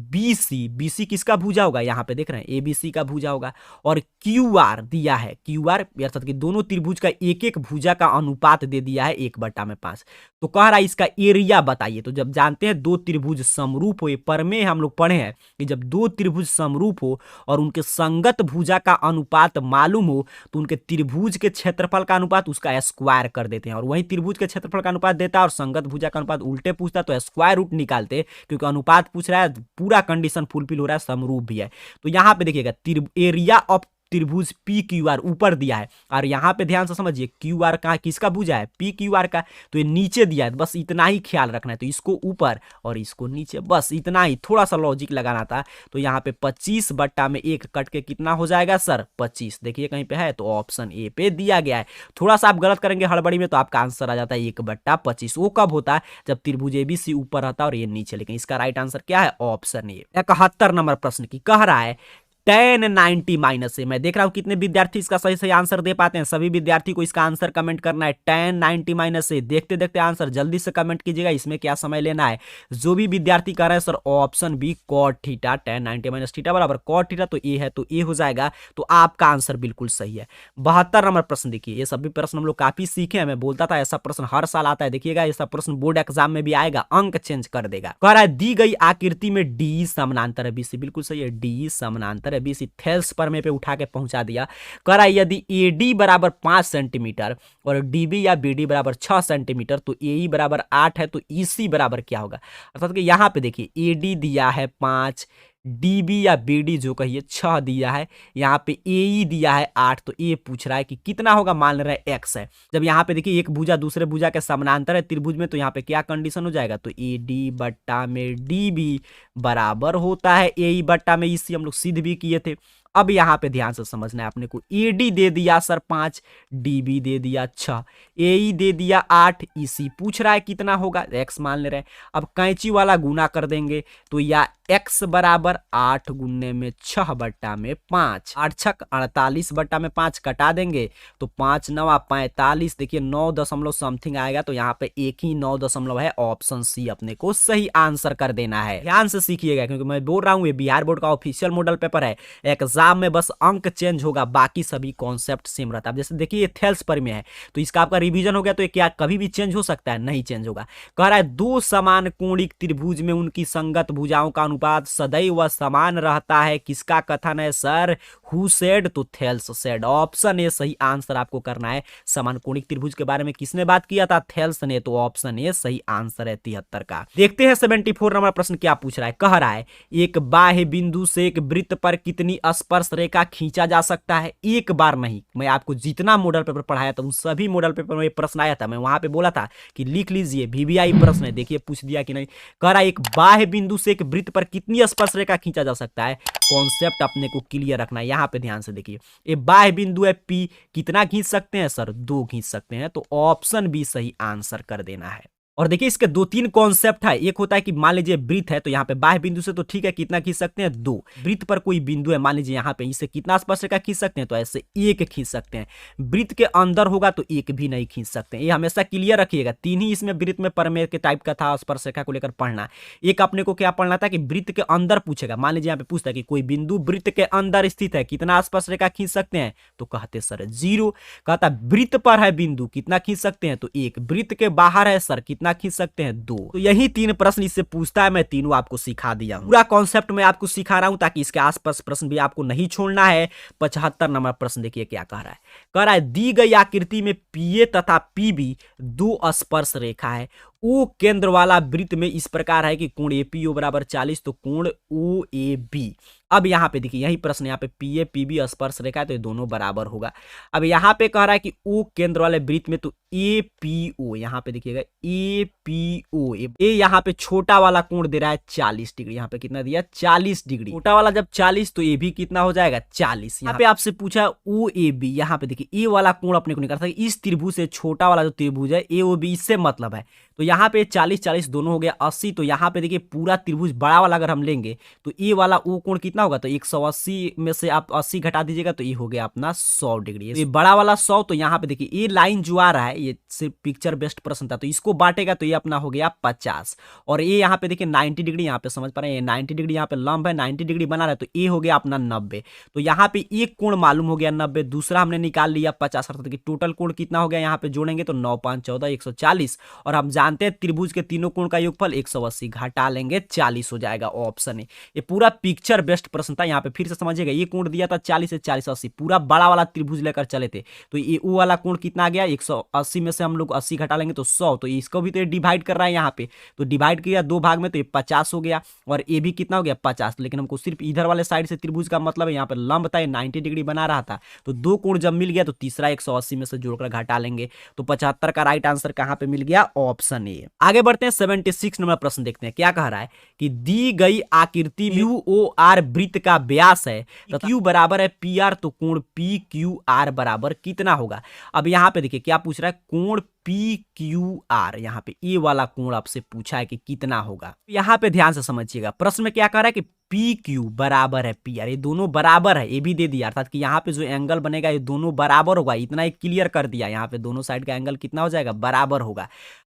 BC किसका भुजा होगा, यहाँ पे देख रहे हैं ABC का भुजा होगा, और QR दिया है, क्यू आर, अर्थात कि दोनों त्रिभुज का एक एक भुजा का अनुपात दे दिया है 1/5। तो कह रहा है इसका एरिया बताइए। तो जब जानते हैं दो त्रिभुज समरूप हो, ये प्रमेय हम लोग पढ़े हैं कि जब दो त्रिभुज समरूप हो और उनके संगत भुजा का अनुपात मालूम हो तो उनके त्रिभुज के क्षेत्रफल का अनुपात उसका स्क्वायर कर देते हैं, और वही त्रिभुज के क्षेत्रफल का अनुपात देता है और संगत भुजा का अनुपात उल्टे पूछता तो स्क्वायर रूट निकालते, क्योंकि अनुपात पूछ रहा है, पूरा कंडीशन फुलफिल हो रहा है, समरूप भी है। तो यहां पे देखिएगा एरिया ऑफ त्रिभुज पी क्यू आर ऊपर दिया है, और यहाँ पे ध्यान से समझिए क्यू आर कहाँ किसका भुजा है, पी क्यू आर का, तो ये नीचे दिया है, बस इतना ही ख्याल रखना है। तो इसको ऊपर और इसको नीचे, बस इतना ही, थोड़ा सा लॉजिक लगाना था। तो यहाँ पे 25/1 कट के कितना हो जाएगा सर, 25। देखिए कहीं पे है तो ऑप्शन ए पे दिया गया है। थोड़ा सा आप गलत करेंगे हड़बड़ी में तो आपका आंसर आ जाता है 1/25। वो कब होता है, जब त्रिभुज एबीसी ऊपर रहता है और ये नीचे, लेकिन इसका राइट आंसर क्या है, ऑप्शन ए। 71 नंबर प्रश्न की कह रहा है tan 90 माइनस से। मैं देख रहा हूं कितने विद्यार्थी इसका सही सही आंसर दे पाते हैं। सभी विद्यार्थी को इसका आंसर कमेंट करना है, tan 90 माइनस से। देखते देखते आंसर जल्दी से कमेंट कीजिएगा, इसमें क्या समय लेना है। जो भी विद्यार्थी कर रहे हैं sir option B cot theta, tan 90 minus theta बराबर cot थीटा, तो ए है तो ए हो जाएगा। तो आपका आंसर बिल्कुल सही है। 72 नंबर प्रश्न देखिए, ये सभी प्रश्न हम लोग काफी सीखे हैं। मैं बोलता था ऐसा प्रश्न हर साल आता है, देखिएगा ऐसा प्रश्न बोर्ड एग्जाम में भी आएगा, अंक चेंज कर देगा। कह रहा है दी गई आकृति में डी समानांतर है बीसी, बिल्कुल सही है, डी समानांतर है बीसी। थेल्स प्रमेय पे उठा के पहुंचा दिया। कह रहा है यदि एडी बराबर 5 सेंटीमीटर और डीबी या बीडी बराबर 6 सेंटीमीटर तो एई बराबर 8 है, तो ईसी बराबर क्या होगा। अर्थात कि यहाँ पे देखिए एडी दिया है 5, डीबी या बीडी जो कहिए 6 दिया है, यहाँ पे एई दिया है 8, तो ये पूछ रहा है कि कितना होगा, मान रहा है एक्स है। जब यहाँ पे देखिए एक भुजा दूसरे भुजा के समानांतर है त्रिभुज में, तो यहाँ पे क्या कंडीशन हो जाएगा, तो एडी बट्टा में डीबी बराबर होता है एई बट्टा में ईसी, हम लोग सिद्ध भी किए थे। अब यहाँ पे ध्यान से समझना है अपने को, एडी दे दिया सर 5, डीबी दे दिया 6, एई दे दिया 8, ईसी पूछ रहा है कितना होगा, एक्स मान ले रहे हैं। अब कैंची वाला गुना कर देंगे तो या एक्स बराबर 8 गुने में 6/5, 8 छक 48/5 कटा देंगे तो 5 9 45, देखिए 9 दशमलव समथिंग आएगा, तो यहाँ पे एक ही 9 दशमलव है, ऑप्शन सी अपने को सही आंसर कर देना है। ध्यान से सीखिएगा, क्योंकि मैं बोल रहा हूँ ये बिहार बोर्ड का ऑफिशियल मॉडल पेपर है। एग्जाम में बस अंक चेंज होगा, बाकी सभी कॉन्सेप्ट सेम रहता है। जैसे देखिए ये थेल्स पर में है, तो इसका आपका रिवीजन हो गया, तो ये क्या कभी भी चेंज हो सकता है, नहीं चेंज होगा। कह रहा है दो समान कोणिक त्रिभुज में उनकी संगत भुजाओं का अनुपात सदैव समान रहता है, किसका कथन है सर, हु सेड, तो थेल्स सेड। ऑप्शन ए सही आंसर आपको करना है। समान कोणिक त्रिभुज के बारे में किसने बात किया था, थेल्स ने, तो ऑप्शन ए सही आंसर है 73 का। देखते हैं 74 नंबर प्रश्न क्या पूछ रहा है। कह रहा है एक बाह्य बिंदु से एक वृत्त पर कितनी स्पर्श रेखा खींचा जा सकता है। एक बार नहीं, मैं आपको जितना मॉडल पेपर पढ़ाया था उन सभी मॉडल पेपर में प्रश्न आया था, मैं वहां पे बोला था कि लिख लीजिए, वीवीआई प्रश्न है। देखिए पूछ दिया कि नहीं। कह रहा है एक बाह्य बिंदु से एक वृत्त पर कितनी स्पर्श रेखा खींचा जा सकता है। कॉन्सेप्ट अपने को क्लियर रखना है। यहाँ पे ध्यान से देखिए, ये बाह्य बिंदु है पी, कितना खींच सकते हैं सर, 2 खींच सकते हैं, तो ऑप्शन बी सही आंसर कर देना है। और देखिए इसके 2-3 कॉन्सेप्ट है। एक होता है कि मान लीजिए वृत्त है, तो यहाँ पे बाह्य बिंदु से तो ठीक है, कितना खींच सकते हैं, 2। वृत्त पर कोई बिंदु है, मान लीजिए यहाँ पे, इससे कितना स्पर्श रेखा खींच सकते हैं, तो ऐसे 1 खींच सकते हैं। वृत्त के अंदर होगा तो 1 भी नहीं खींच सकते हैं। ये हमेशा क्लियर रखिएगा। 3 ही इसमें वृत्त में प्रमेय के टाइप का था, स्पर्श रेखा को लेकर पढ़ना। एक अपने को क्या पढ़ना था कि वृत्त के अंदर पूछेगा, मान लीजिए यहाँ पे पूछता है कि कोई बिंदु वृत्त के अंदर स्थित है, कितना स्पर्श रेखा खींच सकते हैं, तो कहते सर 0। कहता वृत्त पर है बिंदु, कितना खींच सकते हैं, तो 1। वृत्त के बाहर है सर, कितना खींच सकते हैं, 2। तो यही 3 प्रश्न इससे पूछता है। मैं तीनों आपको सिखा दिया हूं, पूरा कॉन्सेप्ट मैं आपको सिखा रहा हूं ताकि इसके आसपास प्रश्न भी आपको नहीं छोड़ना है। 75 नंबर प्रश्न देखिए क्या कह रहा है। कह रहा है दी गई आकृति में पीए तथा पीबी 2 स्पर्श रेखा है। ओ केंद्र वाला वृत्त में इस प्रकार है कि कोण एपीओ बराबर 40, तो कोण ओ ए बी। अब यहाँ पे देखिए यही प्रश्न, यहाँ पे पीए पीबी स्पर्श रेखा है, तो ये दोनों बराबर होगा। अब यहाँ पे कह रहा है कि ओ केंद्र वाले वृत्त में, तो ए पी ओ, यहाँ पे देखिएगा ए पी ओ, ए यहाँ पे छोटा वाला कोण दे रहा है 40 डिग्री। यहाँ पे कितना दिया, 40 डिग्री। छोटा वाला जब 40, तो ए भी कितना हो जाएगा, 40। यहाँ पे आपसे पूछा ओ ए बी, यहाँ पे देखिए ए वाला कोण अपने को निकालना था। इस त्रिभुज से छोटा वाला जो त्रिभुज है ए ओ बी, इससे मतलब है, तो यहाँ पे 40 40 दोनों हो गया 80। तो यहाँ पे देखिए पूरा त्रिभुज बड़ा वाला अगर हम लेंगे तो ए वाला ओ कोण कितना कितना होगा, तो 180 में से आप 80 घटा दीजिएगा तो ये हो गया अपना 100 डिग्री। ये बड़ा वाला 100, तो यहाँ पे देखिए ये लाइन जो आ रहा है ये सिर्फ पिक्चर बेस्ड प्रश्न था, तो इसको बांटेगा तो ये अपना हो गया 50। और ये यहाँ पे देखिए 90 डिग्री, यहाँ पे समझ पा रहे हैं 90 डिग्री यहाँ पे लंब है, 90 डिग्री बना रहा है, तो ये हो गया अपना 90। तो यहाँ पे एक कोण मालूम हो गया 90, दूसरा हमने निकाल लिया 50, अर्थात कि टोटल कोण कितना हो गया, यहाँ पे जोड़ेंगे तो 9 5 14 140। और हम जानते हैं त्रिभुज के तीनों कोण का योगफल 180, घटा लेंगे 40 हो जाएगा ऑप्शन ए। ये पूरा पिक्चर बेस्ड प्रश्न था। यहाँ पे फिर से समझिएगा, ये कोण दिया था 40 से 40 80, पूरा बड़ा वाला त्रिभुज लेकर चले थे, तो ये वो वाला कोण कितना आ गया 180 में से हम लोग 80 घटा लेंगे तो 100, तो इसको भी तो डिवाइड कर रहा है यहाँ पे, तो डिवाइड किया दो भाग में तो ये 50 हो गया, और ये भी कितना हो गया 50। लेकिन हमको सिर्फ इधर वाले साइड से त्रिभुज का मतलब है, यहाँ पे लंब था, 90 डिग्री बना रहा था, तो दो कोण जब मिल गया तो तीसरा 180 में से जोड़कर घटा लेंगे, तो 75 का राइट आंसर कहां पे मिल गया, ऑप्शन ए। आगे बढ़ते हैं 76 नंबर प्रश्न देखते हैं क्या कह रहा है कि दी गई आकृति क्यू ओ आर वृत्त का व्यास है, तो क्यू बराबर है पी आर, तो कोण पी क्यू आर बराबर कितना होगा। अब यहाँ पे देखिए क्या पूछ रहा है, कोण पी क्यू आर, यहाँ पे ए वाला कोण आपसे पूछा है कि कितना होगा। यहाँ पे ध्यान से समझिएगा, प्रश्न में क्या कह रहा है कि पी क्यू बराबर है पी आर, ये दोनों बराबर है, ये भी दे दिया, अर्थात कि यहाँ पे जो एंगल बनेगा ये दोनों बराबर होगा, इतना एक क्लियर कर दिया, यहाँ पे दोनों साइड का एंगल कितना हो जाएगा, बराबर होगा,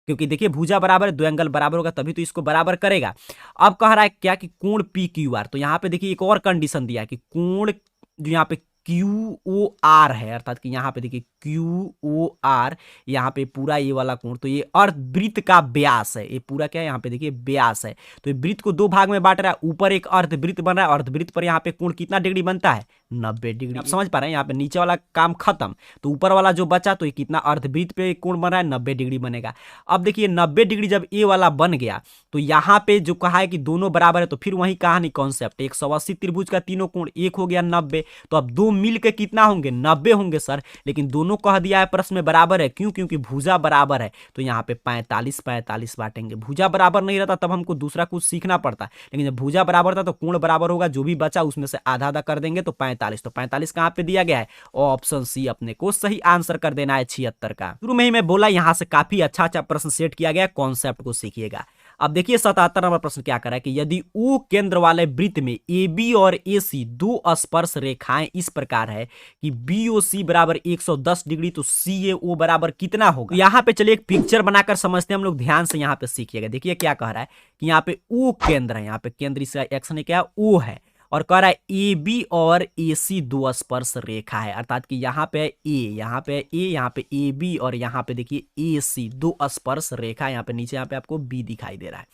क्योंकि देखिए भुजा बराबर है, दो एंगल बराबर होगा तभी तो इसको बराबर करेगा। अब कह रहा है क्या कि कोण पी क्यू आर, तो यहाँ पे देखिए एक और कंडीशन दिया है कि कोण जो यहाँ पे क्यू ओ आर है, अर्थात कि यहाँ पे देखिए क्यू ओ आर, यहाँ पे पूरा ये वाला कोण, तो ये अर्धवृत्त का व्यास है, ये पूरा क्या है यहाँ पे देखिए व्यास है, तो ये वृत्त को दो भाग में बांट रहा है, ऊपर एक अर्धवृत्त बन रहा है, अर्धवृत्त पर यहाँ पे कोण कितना डिग्री बनता है 90 डिग्री। आप समझ पा रहे हैं, यहाँ पे नीचे वाला काम खत्म, तो ऊपर वाला जो बचा तो ये कितना अर्धवृत्त पे कोण बन रहा है 90 डिग्री बनेगा। अब देखिए 90 डिग्री जब ए वाला बन गया तो यहाँ पे जो कहा है कि दोनों बराबर है, तो फिर वही कहानी कॉन्सेप्ट, 180 त्रिभुज का तीनों कोण एक हो गया 90, तो अब दो मिल के कितना होंगे 90 होंगे सर, लेकिन दोनों कह दिया है प्रश्न में बराबर है, क्यों, क्योंकि भुजा बराबर है, तो यहाँ पे 45 45 बांटेंगे। भुजा बराबर नहीं रहता तब हमको दूसरा कुछ सीखना पड़ता, लेकिन जब भुजा बराबर था तो कोण बराबर होगा, जो भी बचा उसमें से आधा आधा कर देंगे तो 45, तो 45 कहां पे दिया गया है, ऑप्शन सी अपने को सही आंसर कर देना है 76 का। शुरू में ही मैं बोला यहाँ से काफी अच्छा प्रश्न सेट किया गया, कॉन्सेप्ट को सीखिएगा। अब देखिए 77 नंबर प्रश्न क्या कर रहा है कि यदि ओ केंद्र वाले वृत्त में ए बी और ए सी दो स्पर्श रेखाएं इस प्रकार है कि बी ओ सी बराबर 110 डिग्री, तो सी ए ओ बराबर कितना होगा। यहाँ पे चलिए एक पिक्चर बनाकर समझते हैं हम लोग, ध्यान से यहाँ पे सीखिएगा। देखिए क्या कह रहा है कि यहाँ पे ओ केंद्र है, यहाँ पे केंद्र इसका एक्शन क्या है, ओ है, और कह रहा है ए बी और ए सी दो स्पर्श रेखा है, अर्थात कि यहाँ पे ए, यहाँ पे ए, यहाँ पे ए बी, और यहाँ पे देखिए ए सी दो स्पर्श रेखा, यहाँ पे नीचे यहाँ पे आपको बी दिखाई दे रहा है।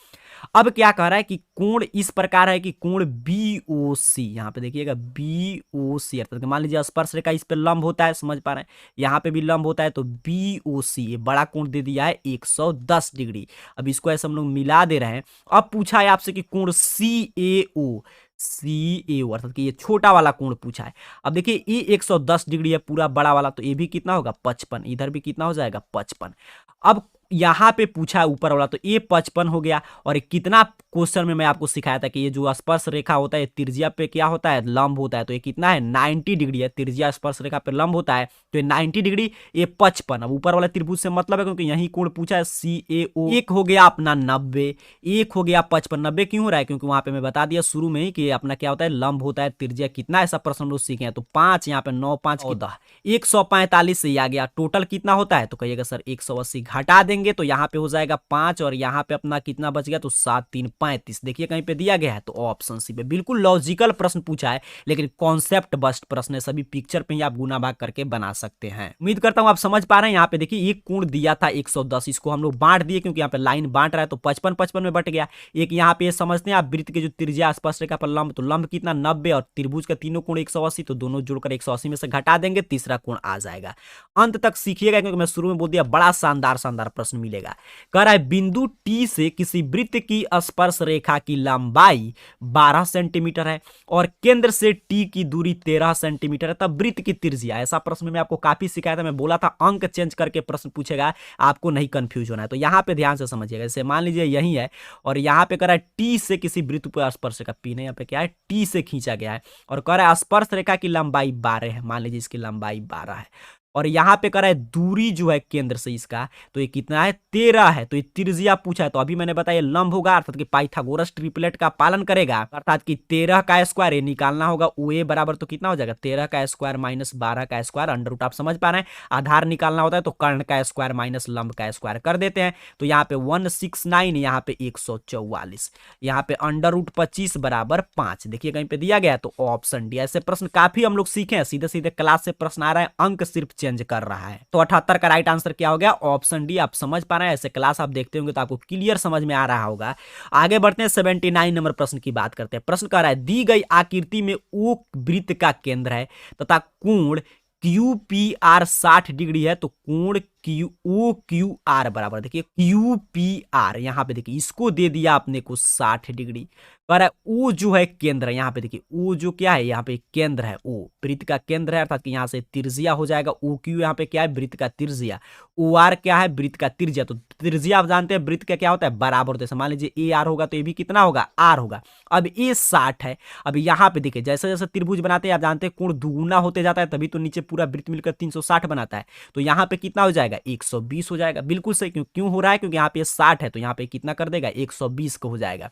अब क्या कह रहा है कि कोण इस प्रकार है कि कोण बी ओ सी, यहाँ पे देखिएगा बी ओ सी, अर्थात मान लीजिए स्पर्श रेखा इस पे लंब होता है, समझ पा रहे हैं, यहाँ पे भी लंब होता है, तो बी ओ सी ये बड़ा कोण दे दिया है 110 डिग्री। अब इसको ऐसे हम लोग मिला दे रहे हैं। अब पूछा है आपसे कि कोण सी ए ओ, सी ए ओ, अर्थात कि ये छोटा वाला कोण पूछा है। अब देखिए ये 110 डिग्री है पूरा बड़ा वाला, तो ये भी कितना होगा 55, इधर भी कितना हो जाएगा 55। अब यहाँ पे पूछा है ऊपर वाला, तो ये 55 हो गया, और कितना क्वेश्चन में मैं आपको सिखाया था कि ये जो स्पर्श रेखा होता है त्रिज्या पे क्या होता है, लंब होता है, तो ये कितना है 90 डिग्री है, त्रिज्या स्पर्श रेखा पे लंब होता है, तो ये 90 डिग्री, ये 55। अब ऊपर वाला त्रिभुज से मतलब है क्योंकि यही कोण पूछा है सी ए ओ, एक हो गया अपना 90, एक हो गया 55। 90 क्यों हो रहा है, क्योंकि वहां पे मैं बता दिया शुरू में ही कि अपना क्या होता है लंब होता है, त्रिज्या कितना, ऐसा प्रश्न हम लोग सीखे हैं, तो 5 यहाँ पे 9 5 14 145 से आ गया, टोटल कितना होता है, तो कहिएगा सर 180 घटा देंगे तो यहाँ पे हो जाएगा 5, और यहाँ पे अपना कितना बच गया, तो 7 3 35, देखिए कहीं पे दिया गया है, तो ऑप्शन सी पे। बिल्कुल लॉजिकल प्रश्न पूछा है, लेकिन कॉन्सेप्ट बेस्ड प्रश्न है, सभी पिक्चर पे ही आप गुना भाग करके बना सकते हैं। उम्मीद करता हूं आप समझ पा रहे हैं। यहाँ पे देखिए एक कोण दिया था 110, इसको हम लोग बांट दिए क्योंकि यहाँ पे लाइन बांट रहा है, तो 55 55 में बट गया। एक यहाँ पे समझते हैं आप, वृत्त के जो त्रिज्या स्पर्श रेखा पर लंब, तो लंब कितना 90, और त्रिभुज का तीनों कोण 180, तो दोनों जोड़कर 180 में से घटा देंगे, तीसरा कोण आ जाएगा। अंत तक सीखिएगा क्योंकि मैं शुरू में बोल दिया बड़ा शानदार प्रश्न मिलेगा। कह रहा है बिंदु टी से किसी वृत्त की स्पर्श रेखा की लंबाई 12 सेंटीमीटर है और केंद्र से टी की दूरी 13 सेंटीमीटर है, तब वृत्त की त्रिज्या। ऐसा प्रश्न में आपको काफी सिखाया था, मैं बोला था अंक चेंज करके प्रश्न पूछेगा, आपको नहीं कंफ्यूज होना है। तो यहाँ पे ध्यान से समझिएगा, जैसे मान लीजिए यही है और यहाँ पे कह रहा है टी से किसी वृत्त पर स्पर्श रेखा, पी ने यहाँ पे क्या है टी से खींचा गया है, और कह रहा है स्पर्श रेखा की लंबाई 12 है, मान लीजिए इसकी लंबाई 12 है। और यहाँ पे करा है दूरी जो है केंद्र से इसका, तो ये कितना है 13 है। तो ये त्रिज्या पूछा है, तो अभी मैंने बताया लंब होगा अर्थात कि पाइथागोरस ट्रिपलेट का पालन करेगा, अर्थात कि 13 का स्क्वायर ये निकालना होगा। ओ ए बराबर तो कितना हो जाएगा 13 का स्क्वायर माइनस 12 का स्क्वायर अंडर रूट। आप समझ पा रहे हैं, आधार निकालना होता है तो कर्ण का स्क्वायर माइनस लंब का स्क्वायर कर देते हैं। तो यहाँ पे 169, यहाँ पे 144, यहाँ पे अंडर रूट 25 बराबर 5 देखिए कहीं पे दिया गया, तो ऑप्शन डी। ऐसे प्रश्न काफी हम लोग सीखे हैं, सीधे सीधे क्लास से प्रश्न आ रहा है, अंक सिर्फ चेंज कर रहा है। तो 78 का राइट आंसर क्या हो गया, ऑप्शन डी। आप समझ पा रहे हैं, ऐसे क्लास आप देखते होंगे तो आपको क्लियर समझ में आ रहा होगा। आगे बढ़ते हैं 79 नंबर प्रश्न की बात करते हैं। प्रश्न कह रहा है दी गई आकृति में ओ वृत्त का केंद्र है तथा कोण क्यू पी आर 60 डिग्री है, तो कोण क्यू ओ क्यू आर बराबर देखिए क्यू पी आर, यहाँ पे देखिए इसको दे दिया आपने को 60 डिग्री। कह रहा है ओ जो है केंद्र है, यहाँ पे देखिए ओ जो क्या है, यहाँ पे केंद्र है, ओ वृत्त का केंद्र है, अर्थात कि यहाँ से त्रिज्या हो जाएगा। ओ क्यू यहाँ पे क्या है, वृत्त का त्रिज्या। ओ आर क्या है, वृत्त का त्रिज्या। तो त्रिज्या आप जानते हैं वृत्त का क्या होता है, बराबर होता है। मान लीजिए ए आर होगा तो ये भी कितना होगा, आर होगा। अब ए 60 है। अब यहाँ पे देखिए जैसे जैसे त्रिभुज बनाते हैं आप जानते हैं कोण दुगुना होते जाता है, तभी तो नीचे पूरा वृत्त मिलकर 360 बनाता है। तो यहाँ पे कितना हो जाएगा, 120 हो जाएगा। बिल्कुल सही, क्यों हो रहा है, क्योंकि यहाँ पे 60 है तो यहाँ पे कितना कर देगा, 120 को हो जाएगा।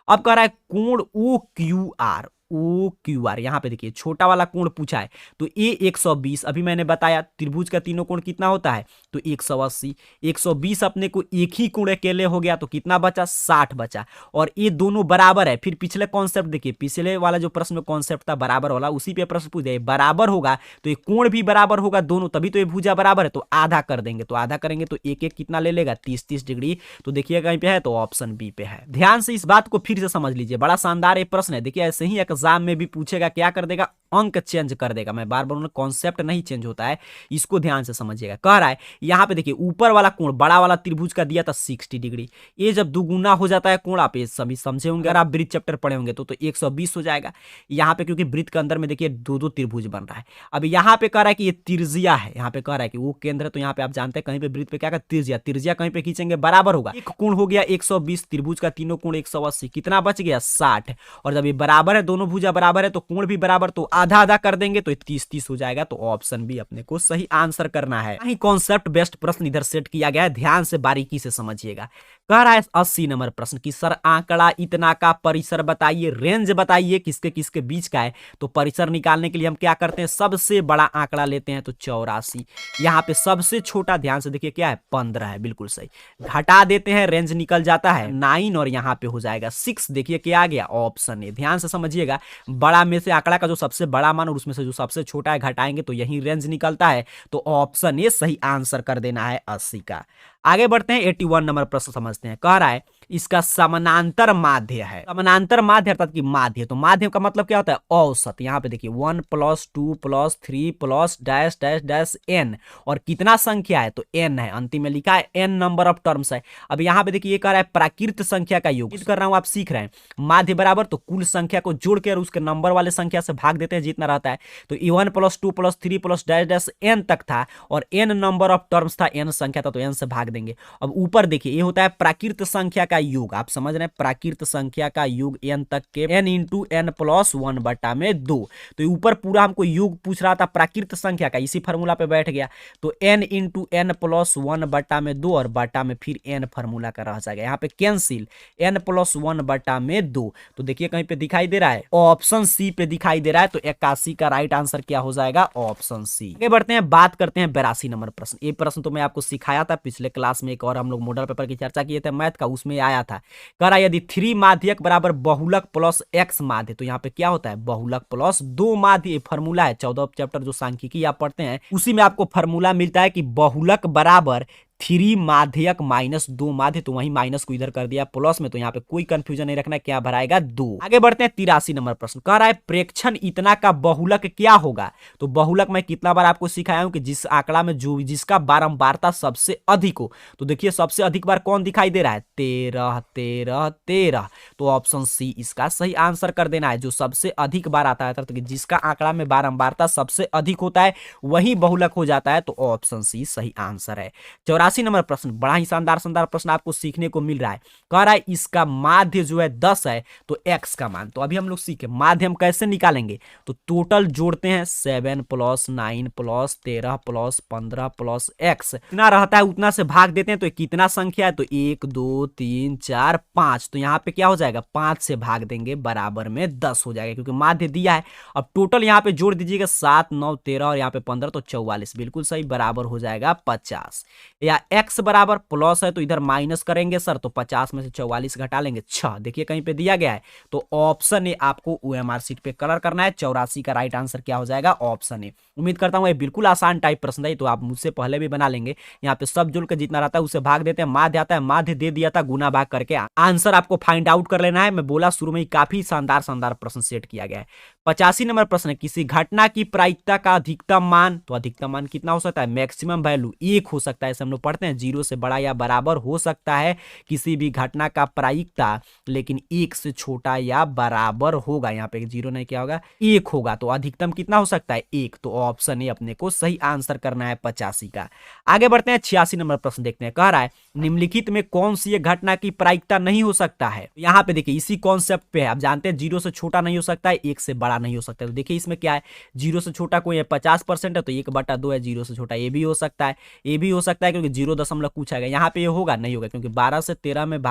अब कह रहा है कोण O Q R, O Q R, यहाँ पे देखिए छोटा वाला कोण पूछा है, तो ए 120। अभी मैंने बताया त्रिभुज का तीनों कोण कितना होता है, तो 180। 120 अपने को एक ही कोण अकेले हो गया तो कितना बचा, 60 बचा। और ये दोनों बराबर है। फिर पिछले कॉन्सेप्ट देखिए, पिछले वाला जो प्रश्न में कॉन्सेप्ट था बराबर वाला, उसी पे प्रश्न पूछ दिया बराबर होगा तो ये कोण भी बराबर होगा दोनों, तभी तो ये भुजा बराबर है। तो आधा कर देंगे, तो आधा करेंगे तो एक एक कितना ले लेगा, 30-30 डिग्री। तो देखिए कहीं पे है तो ऑप्शन बी पे है। ध्यान से इस बात को फिर से समझ लीजिए, बड़ा शानदार ये प्रश्न है। देखिए ऐसे ही एग्जाम में भी पूछेगा, क्या कर देगा, अंक चेंज कर देगा। मैं बार बार कॉन्सेप्ट नहीं चेंज होता है, इसको ध्यान से समझिएगा। कह रहा है यहाँ पे देखिए ऊपर वाला कोण बड़ा वाला त्रिभुज का दिया था 60 डिग्री, ये जब दुगुना हो जाता है कोण, आप ये सभी समझे होंगे, अगर आप वृत्त चैप्टर पढ़े होंगे तो 120 हो जाएगा। यहाँ पे क्योंकि वृत्त के अंदर में देखिए दो दो त्रिभुज बन रहा है। अब यहाँ पे कह रहा है कि ये त्रिज्या है, यहाँ पे कह रहा है कि वो केंद्र है, तो यहाँ पे आप जानते हैं कहीं पे वृत्त पे क्या त्रिज्या, त्रिज्या कहीं पे खींचेंगे बराबर होगा। एक कोण हो गया 120, त्रिभुज का तीनों कोण 180, कितना बच गया 60। और जब ये बराबर है, दोनों भुजा बराबर है तो कोण भी बराबर, तो आधा आधा कर देंगे तो 30-30 हो जाएगा। तो ऑप्शन बी अपने को सही आंसर करना है। ही कॉन्सेप्ट बेस्ड प्रश्न इधर सेट किया गया है, ध्यान से बारीकी से समझिएगा। कह रहा है 80 नंबर प्रश्न की सर आंकड़ा इतना का परिसर बताइए, रेंज बताइए किसके किसके बीच का है। तो परिसर निकालने के लिए हम क्या करते हैं, सबसे बड़ा आंकड़ा लेते हैं, तो 84। यहाँ पे सबसे छोटा ध्यान से देखिए क्या है, 15 है, बिल्कुल सही। घटा देते हैं, रेंज निकल जाता है 9 और यहाँ पे हो जाएगा 6। देखिए क्या आ गया, ऑप्शन ए। ध्यान से समझिएगा, बड़ा में से आंकड़ा का जो सबसे बड़ा मान और उसमें से जो सबसे छोटा है घटाएंगे तो यही रेंज निकलता है। तो ऑप्शन ए सही आंसर कर देना है 80 का। आगे बढ़ते हैं 81 नंबर प्रश्न समझते हैं। कह रहा है इसका समानांतर माध्य है, समानांतर माध्य अर्थात कि माध्य, तो माध्य का मतलब क्या होता है, औसत। यहाँ पे देखिए 1 + 2 + 3 + डैश डैश डैश n, और कितना संख्या है, तो n है, अंतिम में लिखा है n नंबर ऑफ टर्म्स है। अब यहाँ पे देखिए ये कह रहा है प्राकृत संख्या का योग कर रहा हूँ, आप सीख रहे हैं। माध्य बराबर तो कुल संख्या को जोड़ के और उसके नंबर वाले संख्या से भाग देते हैं जितना रहता है। तो 1 + 2 + 3 + डैश डैश n तक था और n नंबर ऑफ टर्म्स था, n संख्या था तो n से भाग देंगे। अब ऊपर देखिए ये होता है प्राकृत संख्या का योग, आप समझ रहे हैं, प्राकृत संख्या का योग n तक के n × n + 1/2। तो ऊपर पूरा हमको योग पूछ रहा था प्राकृत संख्या का, इसी फार्मूला पे बैठ गया। तो n × n + 1/2 और बटा में फिर n फार्मूला का रह जाएगा। यहाँ पे कैंसिल n + 1/2। तो देखिए कहीं पे दिखाई दे रहा है, ऑप्शन सी पे दिखाई दे रहा है। तो 81 का राइट आंसर क्या हो जाएगा, ऑप्शन सी। आगे बढ़ते हैं, बात करते हैं 82 नंबर प्रश्न। ये प्रश्न तो मैं आपको सिखाया था पिछले क्लास में, एक और हम लोग मॉडल पेपर की चर्चा किए थे मैथ का, उसमें आया था। कह रहा है यदि 3 माध्यक बराबर बहुलक प्लस x माध्य, तो यहाँ पे क्या होता है, बहुलक प्लस 2 माध्य। फॉर्मूला है 14 चैप्टर जो सांख्यिकी आप पढ़ते हैं उसी में आपको फॉर्मूला मिलता है कि बहुलक बराबर 3 माध्यक -2 माध्य। तो वही माइनस को इधर कर दिया प्लस में, तो यहाँ पे कोई कंफ्यूजन नहीं रखना, क्या भराएगा 2। आगे बढ़ते हैं 83 नंबर प्रश्न। कह रहा है प्रेक्षण इतना का बहुलक क्या होगा। तो बहुलक मैं कितना बार आपको सिखाया हूं कि जिस आंकड़ा में जो जिसका बारंबारता सबसे अधिक हो। तो देखिए सबसे अधिक बार कौन दिखाई दे रहा है, 13 13 13। तो ऑप्शन सी इसका सही आंसर कर देना है। जो सबसे अधिक बार आता है तो जिसका आंकड़ा में बारंबारता सबसे अधिक होता है वही बहुलक हो जाता है। तो ऑप्शन सी सही आंसर है। 84 85 नंबर प्रश्न, बड़ा ही शानदार शानदार प्रश्न आपको सीखने को मिल रहा है। कह रहा है इसका माध्य जो है 10 है तो x का मान, तो अभी हम लोग सीखे माध्य हम कैसे निकालेंगे। तो टोटल जोड़ते हैं 7 plus 9 plus 13 plus 15 plus x, कितना रहता है उतना से भाग देते हैं। तो कितना संख्या है, तो 1 2 3 4 5, तो यहाँ पे क्या हो जाएगा 5 से भाग देंगे बराबर में 10 हो जाएगा, क्योंकि माध्य दिया है। अब टोटल यहाँ पे जोड़ दीजिएगा 7 9 13 और यहाँ पे 15, तो 44, बिल्कुल सही, बराबर हो जाएगा 50। या x बराबर प्लस है तो इधर माइनस करेंगे सर, तो 50 में से 44 घटा लेंगे 6, देखिए कहीं पे दिया गया है। तो ऑप्शन ए आपको OMR शीट पे कलर करना है। 84 का राइट आंसर क्या हो जाएगा, ऑप्शन ए। उम्मीद करता हूँ ये बिल्कुल आसान टाइप प्रश्न है, तो आप मुझसे पहले भी बना लेंगे। यहाँ पे सब जुड़ के जितना रहता है उसे भाग देते हैं, माध्य आता है, माध्य दे दिया था, गुना भाग करके आंसर आपको फाइंड आउट कर लेना है। मैं बोला शुरू में ही काफी शानदार शानदार प्रश्न सेट किया गया है। 85 नंबर प्रश्न है, किसी घटना की प्रायिकता का अधिकतम मान, तो अधिकतम मान कितना हो सकता है, मैक्सिमम वैल्यू 1 हो सकता है, ऐसे हम लोग पढ़ते हैं, 0 से बड़ा या बराबर हो सकता है किसी भी घटना का प्रायिकता, लेकिन 1 से छोटा या बराबर होगा। यहाँ पे 0 नहीं, क्या होगा 1 होगा, तो अधिकतम कितना हो सकता है 1, तो ऑप्शन ए अपने को सही आंसर करना है 85 का। आगे बढ़ते हैं 86 नंबर प्रश्न देखते हैं। कह रहा है निम्नलिखित में कौन सी ये घटना की प्रायिकता नहीं हो सकता है। यहाँ पे देखिए इसी कॉन्सेप्ट पे है, आप जानते हैं 0 से छोटा नहीं हो सकता है, 1 से बड़ा नहीं हो सकता है। तो देखिए इसमें क्या है, 0 से छोटा कोई है 50% है, तो 1/2 है, 0 से छोटा ये भी हो सकता है, ये भी हो सकता है, क्योंकि 0 दशमलव कुछ आएगा। यहाँ पे ये होगा नहीं होगा, क्योंकि 12 से 13 में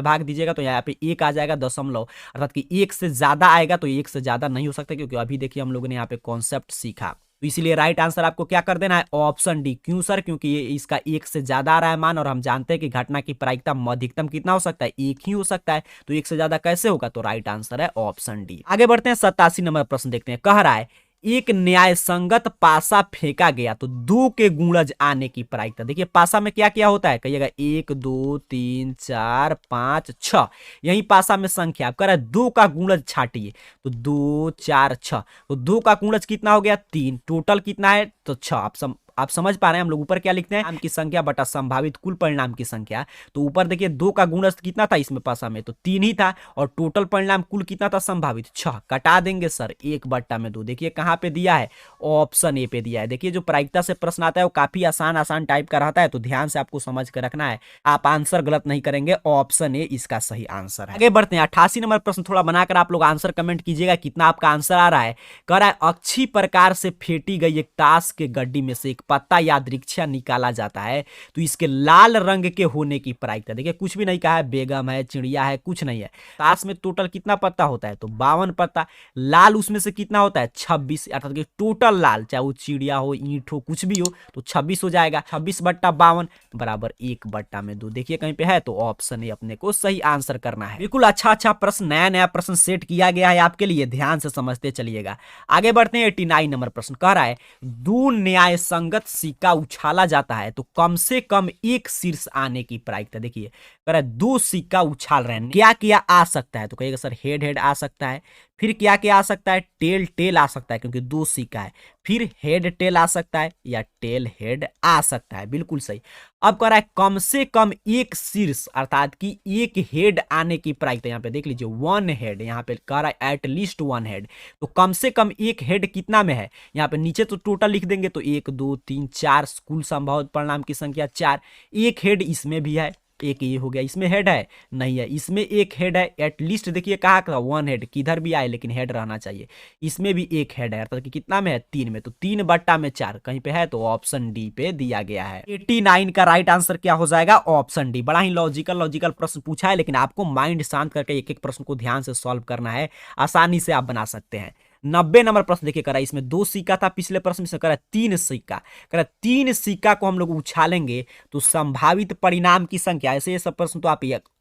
भाग दीजिएगा तो यहाँ पे 1 आ जाएगा दशमलव, अर्थात कि 1 से ज्यादा आएगा, तो 1 से ज्यादा नहीं हो सकता, क्योंकि अभी देखिए हम लोगों ने यहाँ पे कॉन्सेप्ट सीखा। तो इसीलिए राइट आंसर आपको क्या कर देना है, ऑप्शन डी। क्यों सर, क्योंकि ये इसका 1 से ज्यादा आ रहा है मान, और हम जानते हैं कि घटना की प्रायिकता अधिकतम कितना हो सकता है, 1 ही हो सकता है, तो 1 से ज्यादा कैसे होगा, तो राइट आंसर है ऑप्शन डी। आगे बढ़ते हैं 87 नंबर प्रश्न देखते हैं। कह रहा है एक न्याय संगत पासा फेंका गया तो 2 के गुणज आने की प्रायिकता। देखिए पासा में क्या क्या होता है, कहिएगा 1 2 3 4 5 6, यही पासा में संख्या। आप कह रहा है 2 का गुणज छाटिए, तो 2 4 6, तो 2 का गुणज कितना हो गया 3, टोटल कितना है तो 6। आप समझ पा रहे हैं, हम लोग ऊपर क्या लिखते हैं, परिणाम की संख्या बटा संभावित कुल परिणाम की संख्या। तो ऊपर देखिए 2 का गुणज कितना था इसमें पासा में, तो 3 ही था, और टोटल परिणाम कुल कितना था संभावित 6, कटा देंगे सर 1/2। देखिए कहाँ पे दिया है, ऑप्शन ए पे दिया है। देखिए जो प्रायिकता से प्रश्न आता है वो काफी आसान आसान टाइप का रहता है, तो ध्यान से आपको समझ कर रखना है, आप आंसर गलत नहीं करेंगे, ऑप्शन ए इसका सही आंसर है। आगे बढ़ते हैं 88 नंबर प्रश्न, थोड़ा बनाकर आप लोग आंसर कमेंट कीजिएगा कितना आपका आंसर आ रहा है। कह रहा है अच्छी प्रकार से फेंटी गई एक ताश के गड्डी में से एक पत्ता या दृक्षा निकाला जाता है, तो इसके लाल रंग के होने की प्रायिकता। देखिए कुछ भी नहीं कहा है, बेगम है, चिड़िया है, कुछ नहीं है। ताश में टोटल कितना पत्ता होता है, तो 52 पत्ता, लाल उसमें से कितना होता है 26, अर्थात कि टोटल लाल, चाहे वो चिड़िया हो, ईंट हो, कुछ भी हो, तो 26 हो जाएगा। 26/52 बराबर 1/2। देखिए कहीं पे है, तो ऑप्शन ए अपने को सही आंसर करना है। बिल्कुल अच्छा प्रश्न, नया नया प्रश्न सेट किया गया है आपके लिए, ध्यान से समझते चलिएगा। आगे बढ़ते हैं 89 नंबर प्रश्न। कह रहा है 2 न्याय संगत सिक्का उछाला जाता है तो कम से कम एक शीर्ष आने की प्रायिकता। देखिए कह रहा है 2 सिक्का उछाल रहे हैं, क्या क्या आ सकता है, तो कहिएगा सर हेड आ सकता है, फिर क्या क्या आ सकता है, टेल आ सकता है, क्योंकि 2 सिक्का है, फिर हेड टेल आ सकता है, या टेल हेड आ सकता है, बिल्कुल सही। अब कह रहा है कम से कम एक शीर्ष, अर्थात कि एक हेड आने की प्रायिकता। यहाँ पे देख लीजिए 1 हेड, यहाँ पे कह रहा है एटलीस्ट 1 हेड, तो कम से कम एक हेड कितना में है, यहाँ पे नीचे तो टोटल लिख देंगे, तो 1 2 3 4, कुल संभावित परिणाम की संख्या 4, एक हेड इसमें भी है, एक ये हो गया, इसमें हेड है नहीं है, इसमें एक हेड है एटलीस्ट, देखिए कहा 1 हेड, किधर भी आए लेकिन हेड रहना चाहिए, इसमें भी एक हेड है, अर्थात कि कितना में है 3 में, तो 3/4 कहीं पे है, तो ऑप्शन डी पे दिया गया है। 89 का राइट आंसर क्या हो जाएगा, ऑप्शन डी। बड़ा ही लॉजिकल प्रश्न पूछा है, लेकिन आपको माइंड शांत करके एक एक प्रश्न को ध्यान से सॉल्व करना है, आसानी से आप बना सकते हैं। 90 नंबर प्रश्न देखिए करा, इसमें 2 सिक्का था, पिछले प्रश्न में करा 3 सिक्का, करा 3 सिक्का को हम लोग उछालेंगे तो संभावित परिणाम की संख्या, ऐसे ये सब प्रश्न तो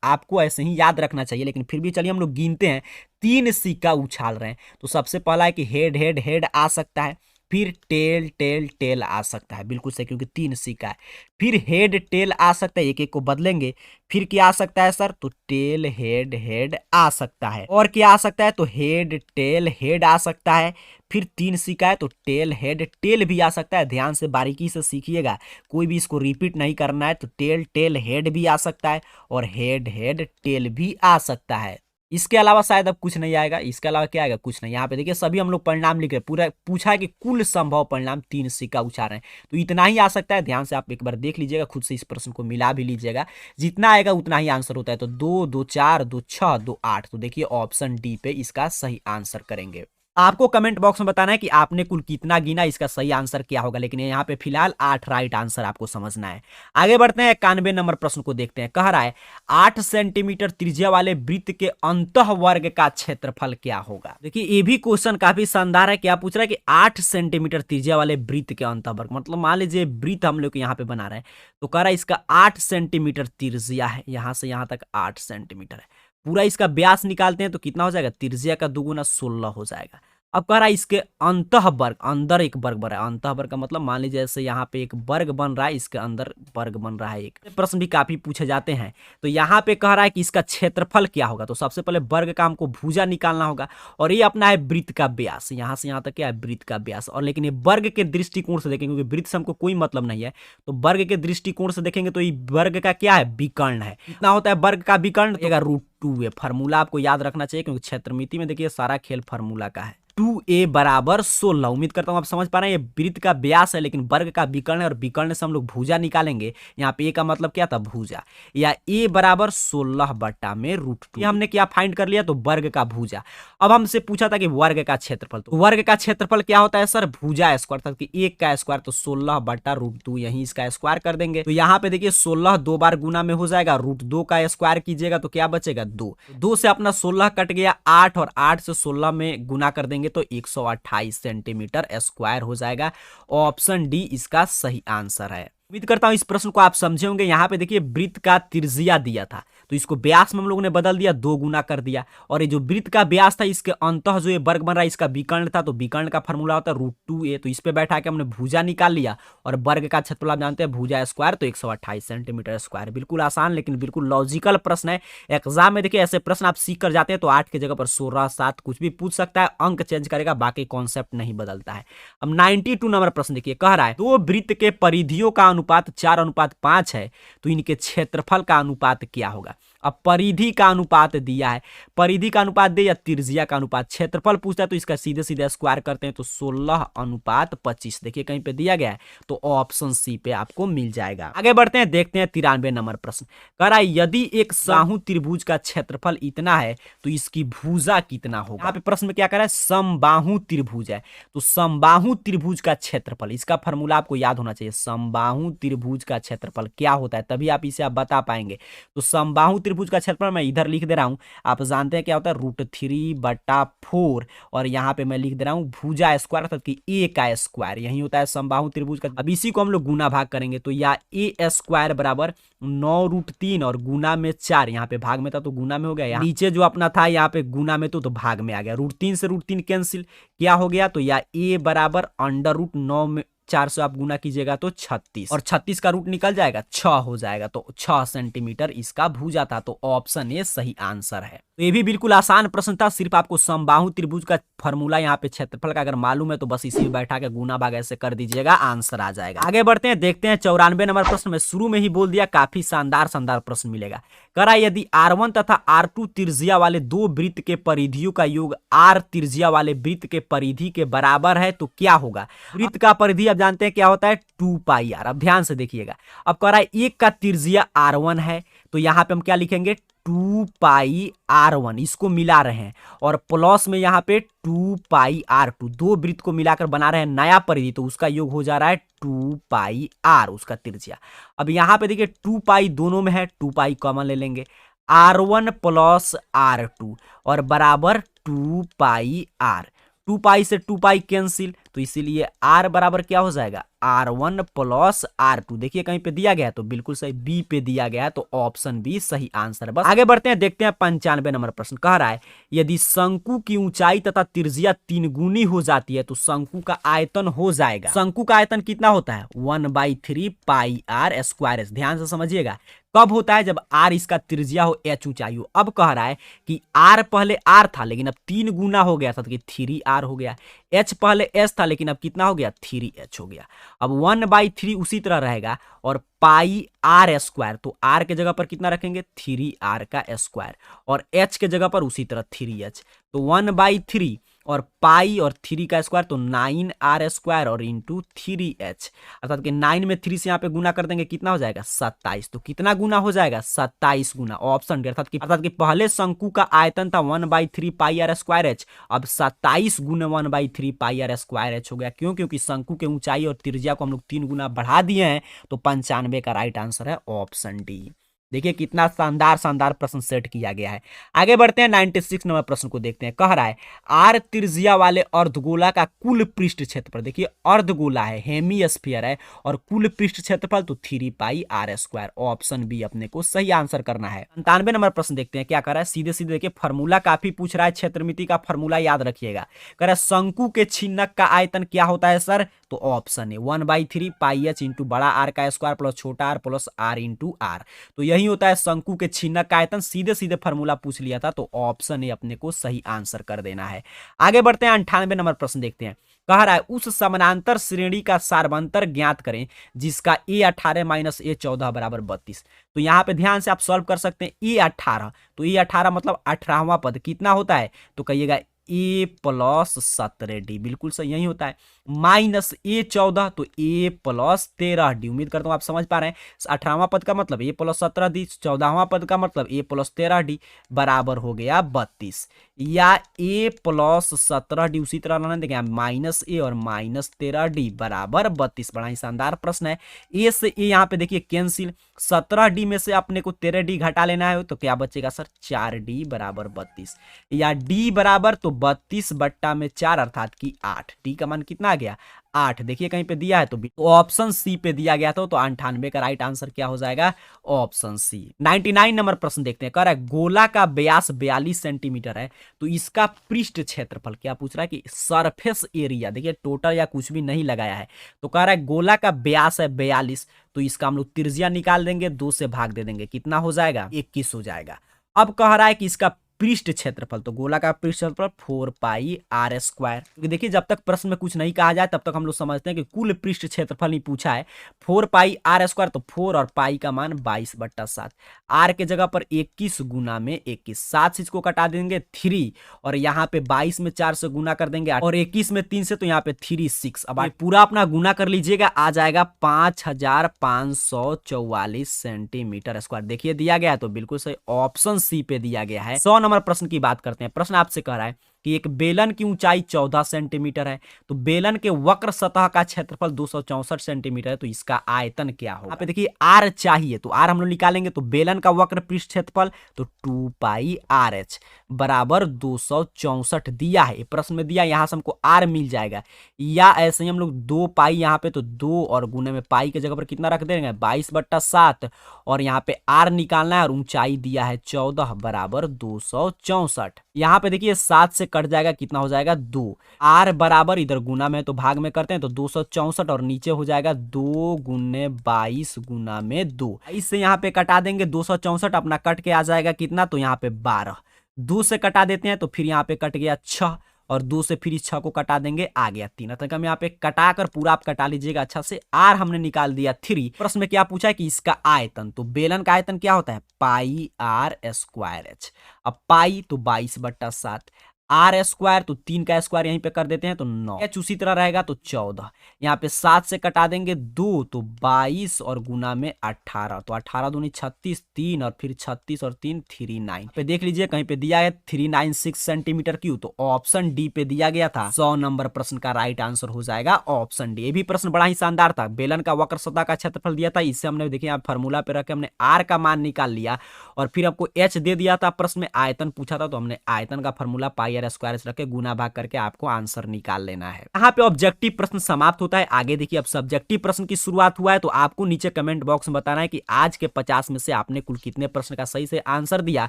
आपको ऐसे ही याद रखना चाहिए, लेकिन फिर भी चलिए हम लोग गिनते हैं। 3 सिक्का उछाल रहे हैं, तो सबसे पहला है कि हेड आ सकता है, फिर टेल आ सकता है, बिल्कुल सही, क्योंकि 3 सिक्का है, फिर हेड टेल आ सकता है, एक एक को बदलेंगे, फिर क्या आ सकता है सर, तो टेल हेड आ सकता है, और क्या आ सकता है, तो हेड टेल हेड आ सकता है, फिर 3 सिक्का है तो टेल हेड टेल भी आ सकता है। ध्यान से बारीकी से सीखिएगा, कोई भी इसको रिपीट नहीं करना है, तो टेल हेड भी आ सकता है, और हेड टेल भी आ सकता है। इसके अलावा शायद अब कुछ नहीं आएगा। इसके अलावा क्या आएगा, कुछ नहीं। यहाँ पे देखिए सभी हम लोग परिणाम लिख रहे हैं, पूरा पूछा है कि कुल संभव परिणाम 3 सिक्का उछाल रहे हैं, तो इतना ही आ सकता है। ध्यान से आप एक बार देख लीजिएगा, खुद से इस प्रश्न को मिला भी लीजिएगा, जितना आएगा उतना ही आंसर होता है। तो 2 2 4 2 6 2 8, तो देखिए ऑप्शन डी पे इसका सही आंसर करेंगे। आपको कमेंट बॉक्स में बताना है कि आपने कुल कितना गिना, इसका सही आंसर क्या होगा, लेकिन यहाँ पे फिलहाल 8 राइट आंसर आपको समझना है। आगे बढ़ते हैं, 91 नंबर प्रश्न को देखते हैं। कह रहा है 8 सेंटीमीटर त्रिज्या वाले वृत्त के अंतः वर्ग का क्षेत्रफल क्या होगा। देखिए ये भी क्वेश्चन काफी शानदार है। क्या पूछ रहा है कि 8 सेंटीमीटर त्रिज्या वाले वृत्त के अंतः वर्ग, मतलब मान लीजिए वृत्त हम लोग यहाँ पे बना रहे हैं, तो कह रहा है इसका 8 सेंटीमीटर त्रिज्या है, यहां से यहां तक 8 सेंटीमीटर है। पूरा इसका व्यास निकालते हैं तो कितना हो जाएगा, त्रिज्या का दुगुना 16 हो जाएगा। अब कह रहा है इसके अंतः वर्ग, अंदर एक वर्ग बन रहा है। अंतः वर्ग का मतलब मान लीजिए जैसे यहाँ पे एक वर्ग बन रहा है, इसके अंदर वर्ग बन रहा है। एक प्रश्न भी काफी पूछे जाते हैं। तो यहाँ पे कह रहा है कि इसका क्षेत्रफल क्या होगा। तो सबसे पहले वर्ग का हमको भुजा निकालना होगा, और ये अपना है वृत्त का व्यास, यहाँ से यहाँ तक क्या है, वृत्त का व्यास। और लेकिन ये वर्ग के दृष्टिकोण से देखेंगे, क्योंकि वृत्त से हमको कोई मतलब नहीं है, तो वर्ग के दृष्टिकोण से देखेंगे तो ये वर्ग का क्या है, विकर्ण है। कितना होता है वर्ग का विकर्ण, तो √2 है। फार्मूला आपको याद रखना चाहिए, क्योंकि क्षेत्रमिति में देखिए सारा खेल फार्मूला का है। 2a बराबर 16। उम्मीद करता हूं आप समझ पा रहे हैं, ये वृत्त का व्यास है, लेकिन वर्ग का विकर्ण है, और विकर्ण से हम लोग भुजा निकालेंगे। यहाँ पे a का मतलब क्या था, भुजा, या a बराबर 16 बट्टा में √2। हमने क्या फाइंड कर लिया, तो वर्ग का भुजा। अब हमसे पूछा था कि वर्ग का क्षेत्रफल, तो वर्ग का क्षेत्रफल क्या होता है सर, भुजा स्क्वायर था, कि 1 का स्क्वायर, तो 16 बट्टा √2, यही इसका स्क्वायर कर देंगे। तो यहाँ पे देखिए 16 2 बार गुना में हो जाएगा, √2 का स्क्वायर कीजिएगा तो क्या बचेगा, 2। 2 से अपना 16 कट गया, 8, और 8 से 16 में गुना कर देंगे तो 128 सेंटीमीटर स्क्वायर हो जाएगा। ऑप्शन डी इसका सही आंसर है। उम्मीद करता हूं इस प्रश्न को आप समझे होंगे। यहाँ पे देखिए वृत्त का त्रिज्या दिया था, तो इसको व्यास में हम लोगों ने बदल दिया, 2 गुना कर दिया। और ये जो वृत्त का व्यास था, इसके अंतः जो ये वर्ग बन रहा है, इसका विकर्ण था, तो विकर्ण का फॉर्मूला होता है √2a। तो इस पे बैठा के हमने भुजा निकाल लिया, और वर्ग का क्षेत्रफल आप जानते हैं, भुजा स्क्वायर, तो 128 सेंटीमीटर स्क्वायर। बिल्कुल आसान लेकिन बिल्कुल लॉजिकल प्रश्न है। एग्जाम में देखिए ऐसे प्रश्न आप सीख कर जाते हैं, तो 8 की जगह पर 16 7 कुछ भी पूछ सकता है, अंक चेंज करेगा, बाकी कॉन्सेप्ट नहीं बदलता है। अब 92 नंबर प्रश्न देखिए, कह रहा है 2 वृत्त के परिधियों का अनुपात 4:5 है, तो इनके क्षेत्रफल का अनुपात क्या होगा। अब परिधि का अनुपात दिया है, परिधि का अनुपात दे या त्रिज्या का अनुपात, क्षेत्रफल पूछता है तो इसका सीधे सीधे स्क्वायर करते हैं, तो 16:25 देखिए कहीं पे दिया गया है, तो ऑप्शन सी पे आपको मिल जाएगा। आगे बढ़ते हैं, देखते हैं 93 नंबर प्रश्न। कह रहा है यदि एक समबाहु त्रिभुज का क्षेत्रफल इतना है तो इसकी भुजा कितना होगा। यहाँ पे प्रश्न में क्या कर रहा है, समबाहु त्रिभुज है, तो समबाहु त्रिभुज का क्षेत्रफल, इसका फॉर्मूला आपको याद होना चाहिए। समबाहु त्रिभुज का क्षेत्रफल क्या होता है, तभी आप इसे आप बता पाएंगे। तो समबाहु त्रिभुज का क्षेत्रफल मैं इधर लिख दे रहा हूं, आप जानते हैं क्या होता है, √3/4, और यहाँ पे मैं लिख दे रहा हूं भुजा स्क्वायर, अर्थात कि a का स्क्वायर, यही होता है समबाहु त्रिभुज का। अब इसी को हम लोग गुना भाग करेंगे, तो या a स्क्वायर बराबर 9√3, और गुना में 4, यहाँ पे भाग में था तो गुना में हो गया, नीचे जो अपना था यहाँ पे गुना में तो भाग में आ गया। √3 से √3 कैंसिल, क्या हो गया, तो या a बराबर √9 में 4 से आप गुना कीजिएगा तो 36, और 36 का रूट निकल जाएगा, 6 हो जाएगा, तो 6 सेंटीमीटर इसका भुजा था, तो ऑप्शन ए सही आंसर है। तो ये भी बिल्कुल आसान प्रश्न था, सिर्फ आपको समबाहु त्रिभुज का फॉर्मूला यहाँ पे क्षेत्रफल का अगर मालूम है तो बस इसी बैठा के गुना भाग ऐसे कर दीजिएगा, आंसर आ जाएगा। आगे बढ़ते हैं, देखते हैं 94 नंबर प्रश्न में शुरू में ही बोल दिया, काफी शानदार प्रश्न मिलेगा। करा यदि R1 तथा R2 त्रिज्या वाले 2 वृत्त के परिधियों का योग R त्रिज्या वाले वृत्त के परिधि के बराबर है तो क्या होगा। वृत्त का परिधि आप जानते हैं क्या होता है, 2πr। अब ध्यान से देखिएगा, अब कह रहा है एक का त्रिज्या R1 है, तो यहाँ पे हम क्या लिखेंगे, 2πr1, इसको मिला रहे हैं, और प्लस में यहाँ पे 2πr2, 2 वृत्त को मिलाकर बना रहे हैं नया परिधि, तो उसका योग हो जा रहा है 2πr, उसका त्रिज्या। अब यहाँ पे देखिए 2π दोनों में है, 2π कॉमन ले लेंगे, R1 + R2 और बराबर 2πr, 2π से 2π कैंसिल, तो इसीलिए r बराबर क्या हो जाएगा, R1 + R2। देखिए कहीं पे दिया गया है तो बिल्कुल सही, बी पे दिया गया है, तो ऑप्शन बी सही आंसर है। बस आगे बढ़ते हैं, देखते हैं 95 नंबर प्रश्न। कह रहा है यदि शंकु की ऊंचाई तथा त्रिज्या 3 गुनी हो जाती है तो शंकु का आयतन हो जाएगा। शंकु का आयतन कितना होता है, 1/3πr²। ध्यान से समझिएगा, कब होता है? जब आर इसका त्रिज्या हो, एच ऊंचाई हो। अब कह रहा है कि आर पहले आर था लेकिन अब 3 गुना हो गया था तो 3r हो गया। एच पहले एस था लेकिन अब कितना हो गया? 3h हो गया। अब 1/3 उसी तरह रहेगा और पाई आर स्क्वायर, तो आर के जगह पर कितना रखेंगे? 3r का स्क्वायर, और एच के जगह पर उसी तरह 3h, तो 1/3 और पाई और 3 का स्क्वायर तो 9r स्क्वायर और इंटू 3h, अर्थात कि 9 में 3 से यहाँ पे गुना कर देंगे, कितना हो जाएगा? 27। तो कितना गुना हो जाएगा? 27 गुना। ऑप्शन डी, अर्थात कि पहले शंकु का आयतन था 1/3 पाई आर स्क्वायर एच, अब 27 गुना 1/3 पाई आर स्क्वायर एच हो गया। क्यों? क्योंकि शंकु के ऊंचाई और त्रिज्या को हम लोग 3 गुना बढ़ा दिए हैं। तो 95 का राइट आंसर है ऑप्शन डी। देखिए कितना शानदार शानदार प्रश्न सेट किया गया है। आगे बढ़ते हैं 96 नंबर प्रश्न को देखते हैं। कह रहा है आर त्रिज्या वाले अर्धगोला का कुल पृष्ठ क्षेत्रफल, देखिए अर्धगोला है, हेमीस्फीयर है, और कुल पृष्ठ क्षेत्रफल तो 3 पाई आर स्क्वायर। ऑप्शन बी अपने को सही आंसर करना है। 97 नंबर प्रश्न देखते हैं क्या कर रहा है। सीधे सीधे देखिए फॉर्मूला काफी पूछ रहा है, क्षेत्रमिति का फॉर्मूला याद रखिएगा। कह रहा है शंकु के छिन्नक का आयतन क्या होता है सर? तो ऑप्शन है 1/3 पाई एच इंटू बड़ा आर का स्क्वायर प्लस छोटा R plus R into R. तो यही होता है शंकु के छिन्नक का आयतन। सीधे सीधे फॉर्मूला पूछ लिया था, तो ऑप्शन ए अपने को सही आंसर कर देना है। आगे बढ़ते हैं 98 नंबर प्रश्न देखते हैं। कह रहा है उस समानांतर श्रेणी का सार्वंतर ज्ञात करें जिसका a18 माइनस a14 बराबर 32। तो यहाँ पे ध्यान से आप सॉल्व कर सकते हैं। a18, तो a18 मतलब 18वां पद कितना होता है? तो कहिएगा a प्लस 17d, बिल्कुल सही यही होता है। माइनस a14 तो a प्लस 13d। उम्मीद करता हूं आप समझ पा रहे हैं। 18वां पद का मतलब a प्लस 17d, 14वां पद का मतलब a प्लस 13d बराबर हो गया 32, या a प्लस 17d उसी तरह रहने देंगे माइनस a और माइनस 13d बराबर 32। बड़ा ही शानदार प्रश्न है। a से a यहाँ पे देखिए कैंसिल, 17d में से अपने को 13d घटा लेना है तो क्या बचेगा सर? 4d बराबर 32, या d बराबर तो 32/4 अर्थात कि 8। डी का मान कितना आ गया? 8। देखिए कहीं पे दिया है तो ऑप्शन सी पे दिया गया था, तो 98 का राइट आंसर क्या हो जाएगा? Option C. 99 नंबर प्रश्न देखते हैं। कह रहा है गोला का व्यास 42 सेंटीमीटर है, तो इसका पृष्ठ क्षेत्रफल क्या पूछ रहा है कि सरफेस एरिया, देखिए टोटल या कुछ भी नहीं लगाया है। तो कह रहा है गोला का व्यास है 42, तो इसका हम लोग त्रिज्या निकाल देंगे, 2 से भाग दे देंगे, कितना हो जाएगा? 21 हो जाएगा। अब कह रहा है कि इसका पृष्ठ क्षेत्रफल, तो गोला का पृष्ठ क्षेत्रफल 4 पाई आर स्क्वायर। क्योंकि देखिए जब तक प्रश्न में कुछ नहीं कहा जाए तब तक हम लोग समझते हैं कि कुल पृष्ठ क्षेत्रफल नहीं पूछा है। 4 पाई आर स्क्वायर, तो 4 और पाई का मान 22/7। आर के जगह पर 21 गुना में 21, 7 से इसको कटा देंगे 3, और यहाँ पे 22 में 4 से गुना कर देंगे, और 21 में 3 से, तो यहाँ पे 36। अब पूरा अपना गुना कर लीजिएगा, आ जाएगा 5544 सेंटीमीटर स्क्वायर। देखिए दिया गया है तो बिल्कुल सही ऑप्शन सी पे दिया गया है। 100 नंबर प्रश्न की बात करते हैं। प्रश्न आपसे कह रहा है कि एक बेलन की ऊंचाई 14 सेंटीमीटर है, तो बेलन के वक्र सतह का क्षेत्रफल 264 सेंटीमीटर है, तो इसका आयतन क्या होगा? यहाँ पे देखिए आर चाहिए, तो आर हम लोग निकालेंगे, तो बेलन का वक्र पृष्ठ क्षेत्रफल तो 2 पाई आर एच बराबर 264 दिया है, प्रश्न में दिया, यहां से हमको आर मिल जाएगा। या ऐसे ही हम लोग 2 पाई यहाँ पे, तो 2 और गुने में पाई के जगह पर कितना रख देंगे? 22/7, और यहाँ पे आर निकालना है, और ऊंचाई दिया है 14 बराबर 264। यहाँ पे देखिए 7 से कट जाएगा, कितना हो जाएगा? 2। आर बराबर इधर गुना में तो भाग में करते हैं, तो 264, और नीचे हो जाएगा 2 गुने 22 गुना में 2। इससे यहाँ पे कटा देंगे 264, अपना कट के आ जाएगा कितना? तो यहाँ पे 12। 2 से कटा देते हैं, तो फिर यहाँ पे कट गया 6, और 2 से फिर इस 6 को कटा देंगे, आ गया 3। तक हम यहाँ पे कटा कर पूरा आप कटा लीजिएगा अच्छा से। आर हमने निकाल दिया 3। प्रश्न में क्या पूछा है कि इसका आयतन, तो बेलन का आयतन क्या होता है? पाई आर स्क्वायर एच। अब पाई तो 22/7, आर स्क्वायर तो 3 का स्क्वायर यहीं पे कर देते हैं, तो 9, एच उसी तरह रहेगा तो 14। यहाँ पे 7 से कटा देंगे 2, तो 22 और गुना में 18, तो 18 दूनी 36, 3 और फिर 36 और 3 39 पे देख लीजिए कहीं पे दिया है 396 सेंटीमीटर क्यूब, तो ऑप्शन डी पे दिया गया था। 100 नंबर प्रश्न का राइट आंसर हो जाएगा ऑप्शन डी। ये भी प्रश्न बड़ा ही शानदार था। बेलन का वक्र सतह का क्षेत्रफल दिया था, इससे हमने देखिए फार्मूला पे रख के हमने आर का मान निकाल लिया, और फिर आपको एच दे दिया था। प्रश्न में आयतन पूछा था, तो हमने आयतन का फार्मूला पाई आर स्क्वायर रख के गुना भाग करके आपको आंसर निकाल लेना है। यहाँ पे ऑब्जेक्टिव प्रश्न समाप्त होता है। आगे देखिए अब सब्जेक्टिव प्रश्न की शुरुआत हुआ है, तो आपको नीचे कमेंट बॉक्स में बताना है कि आज के 50 में से आपने कुल कितने प्रश्न का सही से आंसर दिया।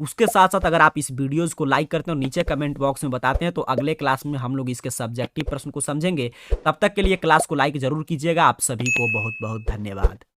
उसके साथ साथ अगर आप इस वीडियोज को लाइक करते हो, नीचे कमेंट बॉक्स में बताते हैं, तो अगले क्लास में हम लोग इसके सब्जेक्टिव प्रश्न को समझेंगे। तब तक के लिए क्लास को लाइक जरूर कीजिएगा। आप सभी को बहुत बहुत धन्यवाद।